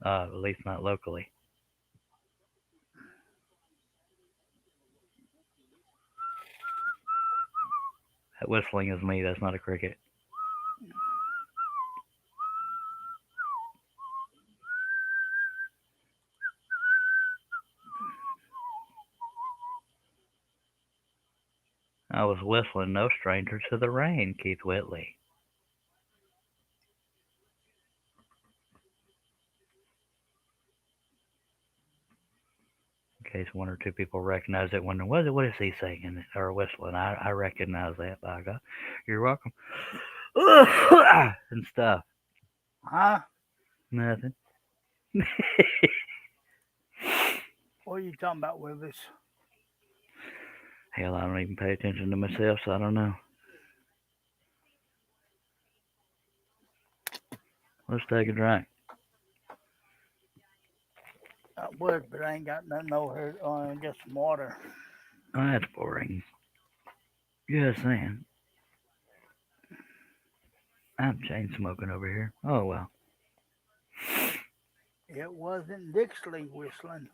[SPEAKER 1] At least not locally. That whistling is me. That's not a cricket. I was whistling no stranger to the rain, Keith Whitley. In case one or two people recognize it, wondering what is he singing or whistling? I recognize that. By God, you're welcome. And stuff.
[SPEAKER 2] Huh?
[SPEAKER 1] Nothing.
[SPEAKER 2] What are you talking about, Willis?
[SPEAKER 1] Hell, I don't even pay attention to myself, so I don't know. Let's take a drink.
[SPEAKER 2] I would, but I ain't got nothing over here. Just some water.
[SPEAKER 1] Oh, that's boring. Just saying. I'm chain smoking over here. Oh well.
[SPEAKER 2] It wasn't Dixley whistling,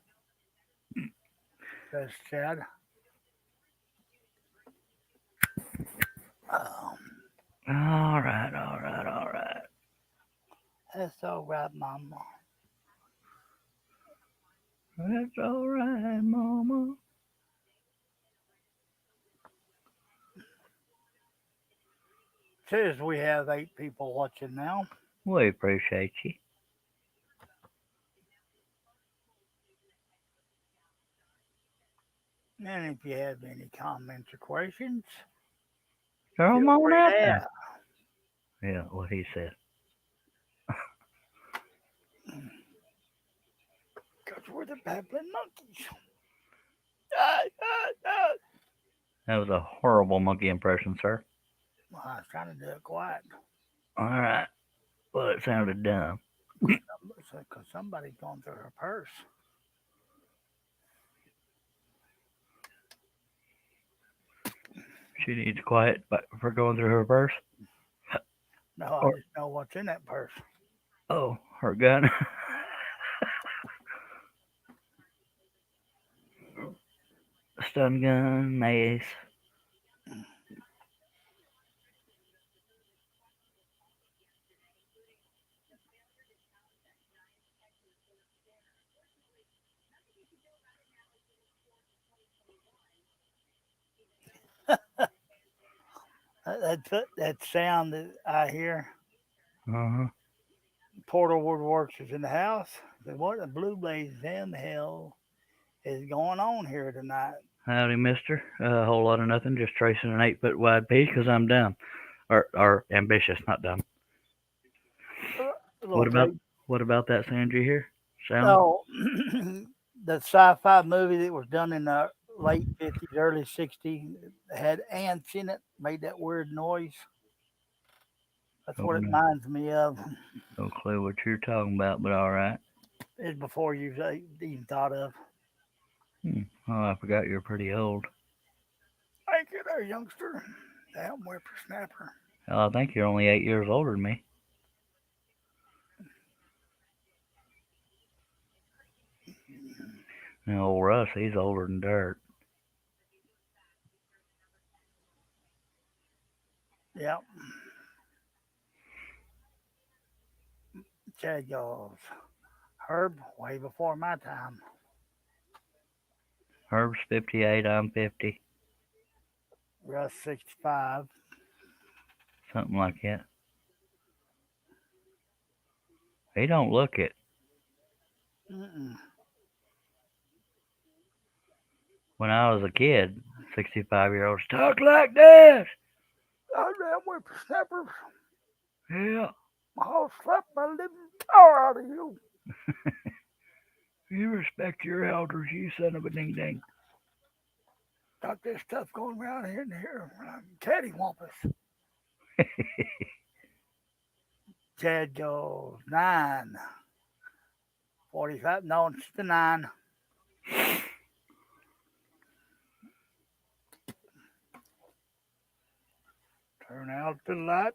[SPEAKER 2] says Chad. Um,
[SPEAKER 1] All right, all right, all right.
[SPEAKER 2] that's all right, Mama.
[SPEAKER 1] That's all right, Mama.
[SPEAKER 2] Says we have 8 people watching now.
[SPEAKER 1] We appreciate you.
[SPEAKER 2] And if you have any comments or questions,
[SPEAKER 1] Throw 'em
[SPEAKER 2] feel
[SPEAKER 1] on
[SPEAKER 2] free
[SPEAKER 1] out
[SPEAKER 2] to
[SPEAKER 1] there.
[SPEAKER 2] ask.
[SPEAKER 1] Yeah, what he said.
[SPEAKER 2] Because we're the babbling monkeys.
[SPEAKER 1] That was a horrible monkey impression, sir.
[SPEAKER 2] Well, I was trying to do it quiet.
[SPEAKER 1] All right. Well, it sounded dumb.
[SPEAKER 2] Because somebody's going through her purse.
[SPEAKER 1] She needs quiet for going through her purse.
[SPEAKER 2] No, I
[SPEAKER 1] Or,
[SPEAKER 2] just know what's in that purse.
[SPEAKER 1] oh, her gun. Stun gun, mace.
[SPEAKER 2] That sound that I hear.
[SPEAKER 1] Uh-huh.
[SPEAKER 2] Porter Woodworks is in the house. What the blue blazes in the hell is going on here tonight?
[SPEAKER 1] Howdy, mister. A whole lot of nothing. Just tracing an 8-foot wide piece because I'm dumb. Or ambitious, not dumb.
[SPEAKER 2] Little
[SPEAKER 1] What about
[SPEAKER 2] three.
[SPEAKER 1] what about that sound you hear? Sound?
[SPEAKER 2] Oh, the sci-fi movie that was done in the late 50s, early 60s had ants in it, made that weird noise. That's
[SPEAKER 1] Oh,
[SPEAKER 2] what it
[SPEAKER 1] no,
[SPEAKER 2] reminds me of.
[SPEAKER 1] no clue what you're talking about, but all right.
[SPEAKER 2] It's before you've even thought of.
[SPEAKER 1] Oh, I forgot you're pretty old.
[SPEAKER 2] Thank you there, youngster. Damn whippersnapper.
[SPEAKER 1] I think you're only 8 years older than me. And old Russ, he's older than dirt.
[SPEAKER 2] Yep. Chad goes, Herb, way before my time.
[SPEAKER 1] Herb's 58, I'm 50.
[SPEAKER 2] Russ 65.
[SPEAKER 1] Something like that. He don't look it.
[SPEAKER 2] Mm-mm.
[SPEAKER 1] When I was a kid, 65-year-olds talk like this.
[SPEAKER 2] Oh, damn whippersnapper.
[SPEAKER 1] Yeah.
[SPEAKER 2] I'll slap my living power out of you.
[SPEAKER 1] You respect your elders, you son of a ding ding.
[SPEAKER 2] Got this stuff going around here and here. Cattywampus. Chad goes 9. 45. No, it's the 9. Turn out the light.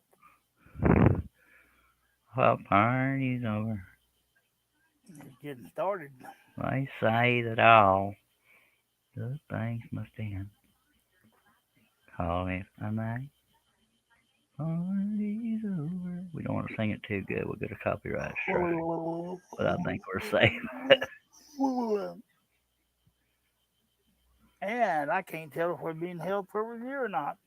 [SPEAKER 1] Well, party's over.
[SPEAKER 2] It's getting started.
[SPEAKER 1] They say that all good things must end. Call it a night. Party's over. We don't want to sing it too good. We'll get a copyright strike. But I think we're safe.
[SPEAKER 2] And I can't tell if we're being held for review or not.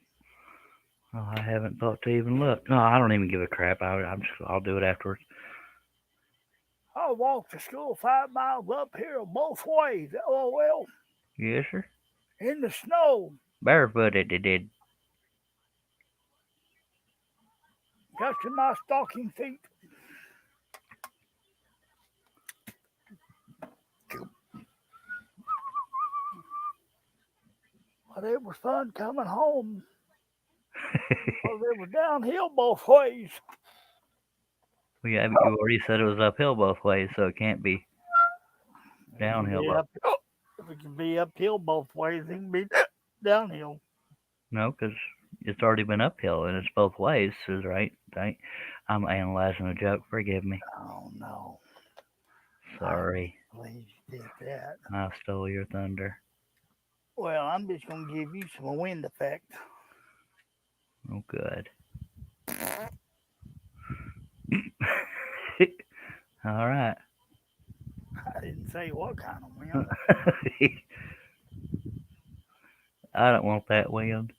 [SPEAKER 1] Oh, I haven't thought to even look. No, I don't even give a crap. I'll do it afterwards.
[SPEAKER 2] I walked to school 5 miles uphill both ways. LOL.
[SPEAKER 1] Yes, sir.
[SPEAKER 2] In the snow.
[SPEAKER 1] Barefooted, it did.
[SPEAKER 2] Touching my stocking feet. But it was fun coming home. Because it was downhill both ways.
[SPEAKER 1] Well, yeah, but you already said it was uphill both ways, so it can't be downhill.
[SPEAKER 2] If it can be uphill both ways, it can be downhill.
[SPEAKER 1] No, because it's already been uphill and it's both ways, is right? I'm analyzing a joke. Forgive me.
[SPEAKER 2] Oh, no.
[SPEAKER 1] Sorry.
[SPEAKER 2] Please did that.
[SPEAKER 1] I stole your thunder.
[SPEAKER 2] Well, I'm just going to give you some wind effect.
[SPEAKER 1] Oh, good. All right.
[SPEAKER 2] I didn't say what kind of wind.
[SPEAKER 1] I don't want that wind.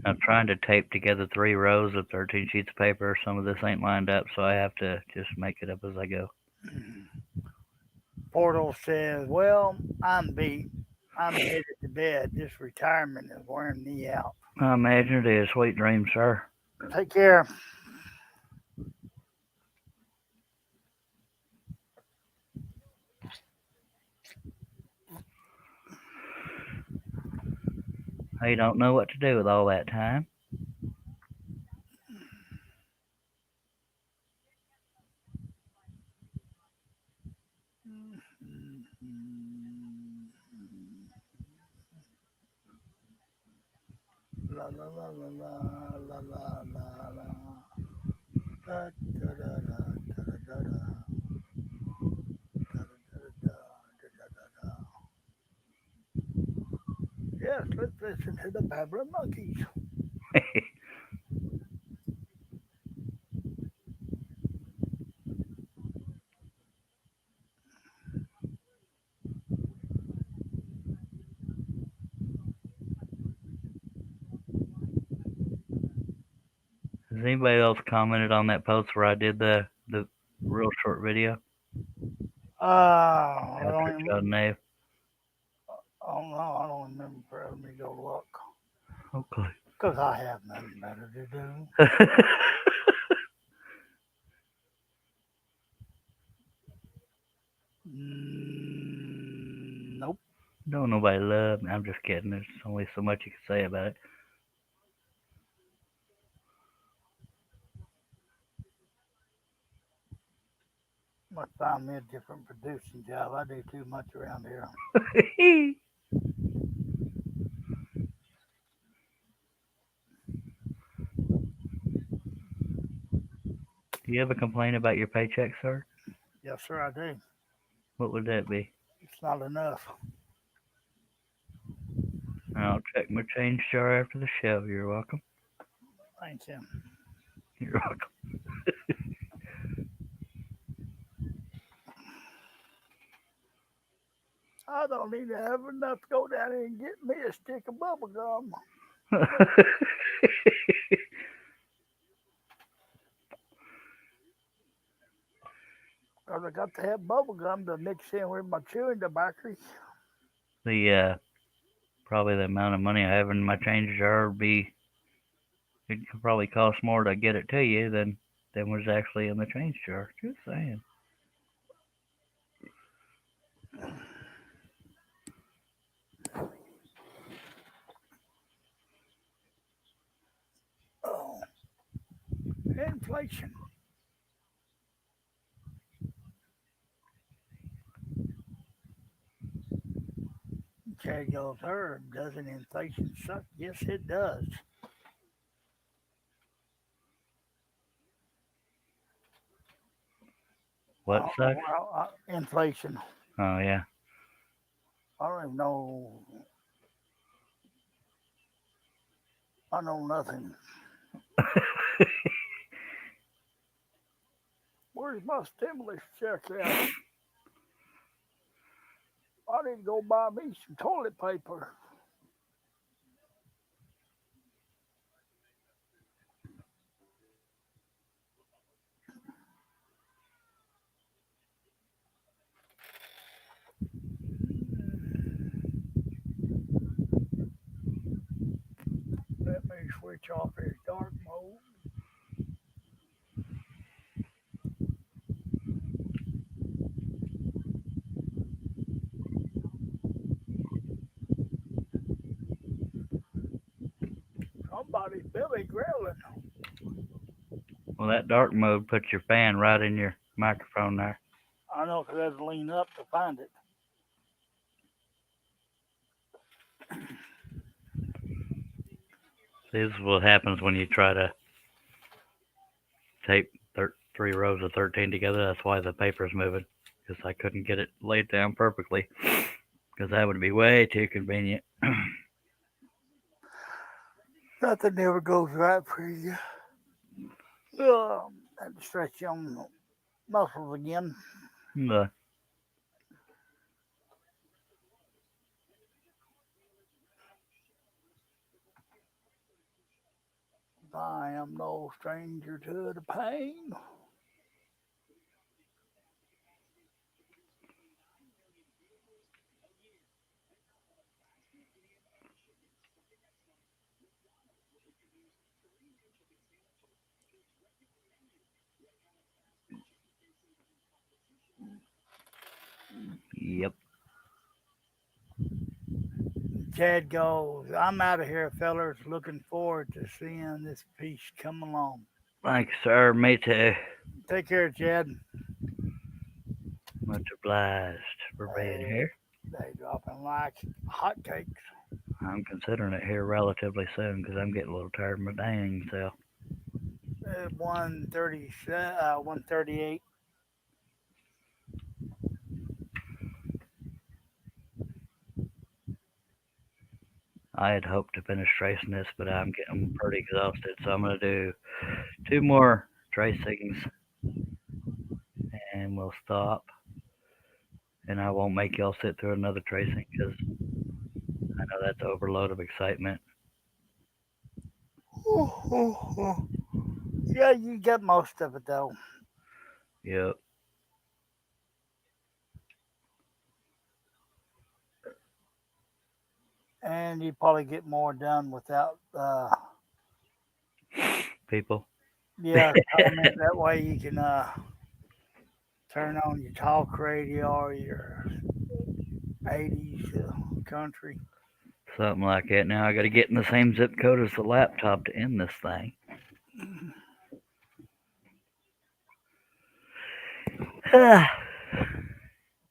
[SPEAKER 1] I'm trying to tape together 3 rows of 13 sheets of paper. Some of this ain't lined up, so I have to just make it up as I go.
[SPEAKER 2] Portal says, well, I'm beat. I'm headed to bed. This retirement is wearing me out.
[SPEAKER 1] I imagine it is. Sweet dreams, sir.
[SPEAKER 2] Take care.
[SPEAKER 1] I don't know what to do with all that time.
[SPEAKER 2] La la la la la la la la la. Da da da da da da da. Yes, let's listen to the babbling monkeys.
[SPEAKER 1] Has anybody else commented on that post where I did the real short video?
[SPEAKER 2] I
[SPEAKER 1] After
[SPEAKER 2] don't
[SPEAKER 1] Judd
[SPEAKER 2] even,
[SPEAKER 1] Nave?
[SPEAKER 2] oh no, I don't remember. Let me go look.
[SPEAKER 1] Okay.
[SPEAKER 2] Because I have nothing better to do. Nope.
[SPEAKER 1] Don't nobody love me. I'm just kidding. There's only so much you can say about it.
[SPEAKER 2] Must find me a different producing job. I do too much around here.
[SPEAKER 1] Do you ever complain about your paycheck, sir?
[SPEAKER 2] Yes, sir, I do.
[SPEAKER 1] What would that be?
[SPEAKER 2] It's not enough.
[SPEAKER 1] I'll check my change jar after the show. You're welcome.
[SPEAKER 2] Thank you.
[SPEAKER 1] You're welcome.
[SPEAKER 2] I don't need to have enough to go down here and get me a stick of bubble gum. Because I got to have bubble gum to mix in with my chewing tobacco.
[SPEAKER 1] The probably the amount of money I have in my change jar would be, it could probably cost more to get it to you than was actually in the change jar. Just saying.
[SPEAKER 2] Oh, inflation. Chad goes, Herb, doesn't inflation suck? Yes, it does.
[SPEAKER 1] What sucks?
[SPEAKER 2] Inflation.
[SPEAKER 1] Oh yeah.
[SPEAKER 2] I don't even know. I know nothing. Where's my stimulus check at? I need to go buy me some toilet paper. Let me switch off this dark mode. Somebody's belly growling.
[SPEAKER 1] Well, that dark mode puts your fan right in your microphone there.
[SPEAKER 2] I know because I had to lean up to find it.
[SPEAKER 1] This is what happens when you try to tape 3 rows of 13 together. That's why the paper's moving, because I couldn't get it laid down perfectly, because that would be way too convenient.
[SPEAKER 2] Nothing never goes right for you. Had to stretch your muscles again.
[SPEAKER 1] But
[SPEAKER 2] I am no stranger to the pain.
[SPEAKER 1] yep.
[SPEAKER 2] Chad goes, I'm out of here, fellers. Looking forward to seeing this piece come along.
[SPEAKER 1] Thanks, sir. Me too.
[SPEAKER 2] Take care, Chad.
[SPEAKER 1] Much obliged for being here.
[SPEAKER 2] They dropping like hotcakes.
[SPEAKER 1] I'm considering it here relatively soon because I'm getting a little tired of my dang self.
[SPEAKER 2] 138.
[SPEAKER 1] I had hoped to finish tracing this, but I'm getting pretty exhausted, so I'm going to do 2 more tracings and we'll stop. And I won't make y'all sit through another tracing because I know that's overload of excitement.
[SPEAKER 2] Yeah, you get most of it though.
[SPEAKER 1] Yep.
[SPEAKER 2] And you probably get more done without
[SPEAKER 1] People.
[SPEAKER 2] yeah, that way you can turn on your talk radio or your 80s country.
[SPEAKER 1] Something like that. Now I got to get in the same zip code as the laptop to end this thing.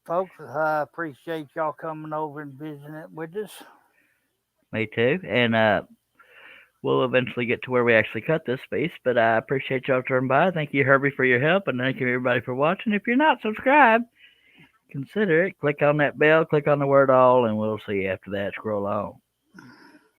[SPEAKER 2] Folks, I appreciate y'all coming over and visiting it with us.
[SPEAKER 1] Me too. And we'll eventually get to where we actually cut this piece, but I appreciate y'all turning by. Thank you, Herbie, for your help, and thank you, everybody, for watching. If you're not subscribed, consider it. Click on that bell, click on the word all, and we'll see you after that. Scroll on.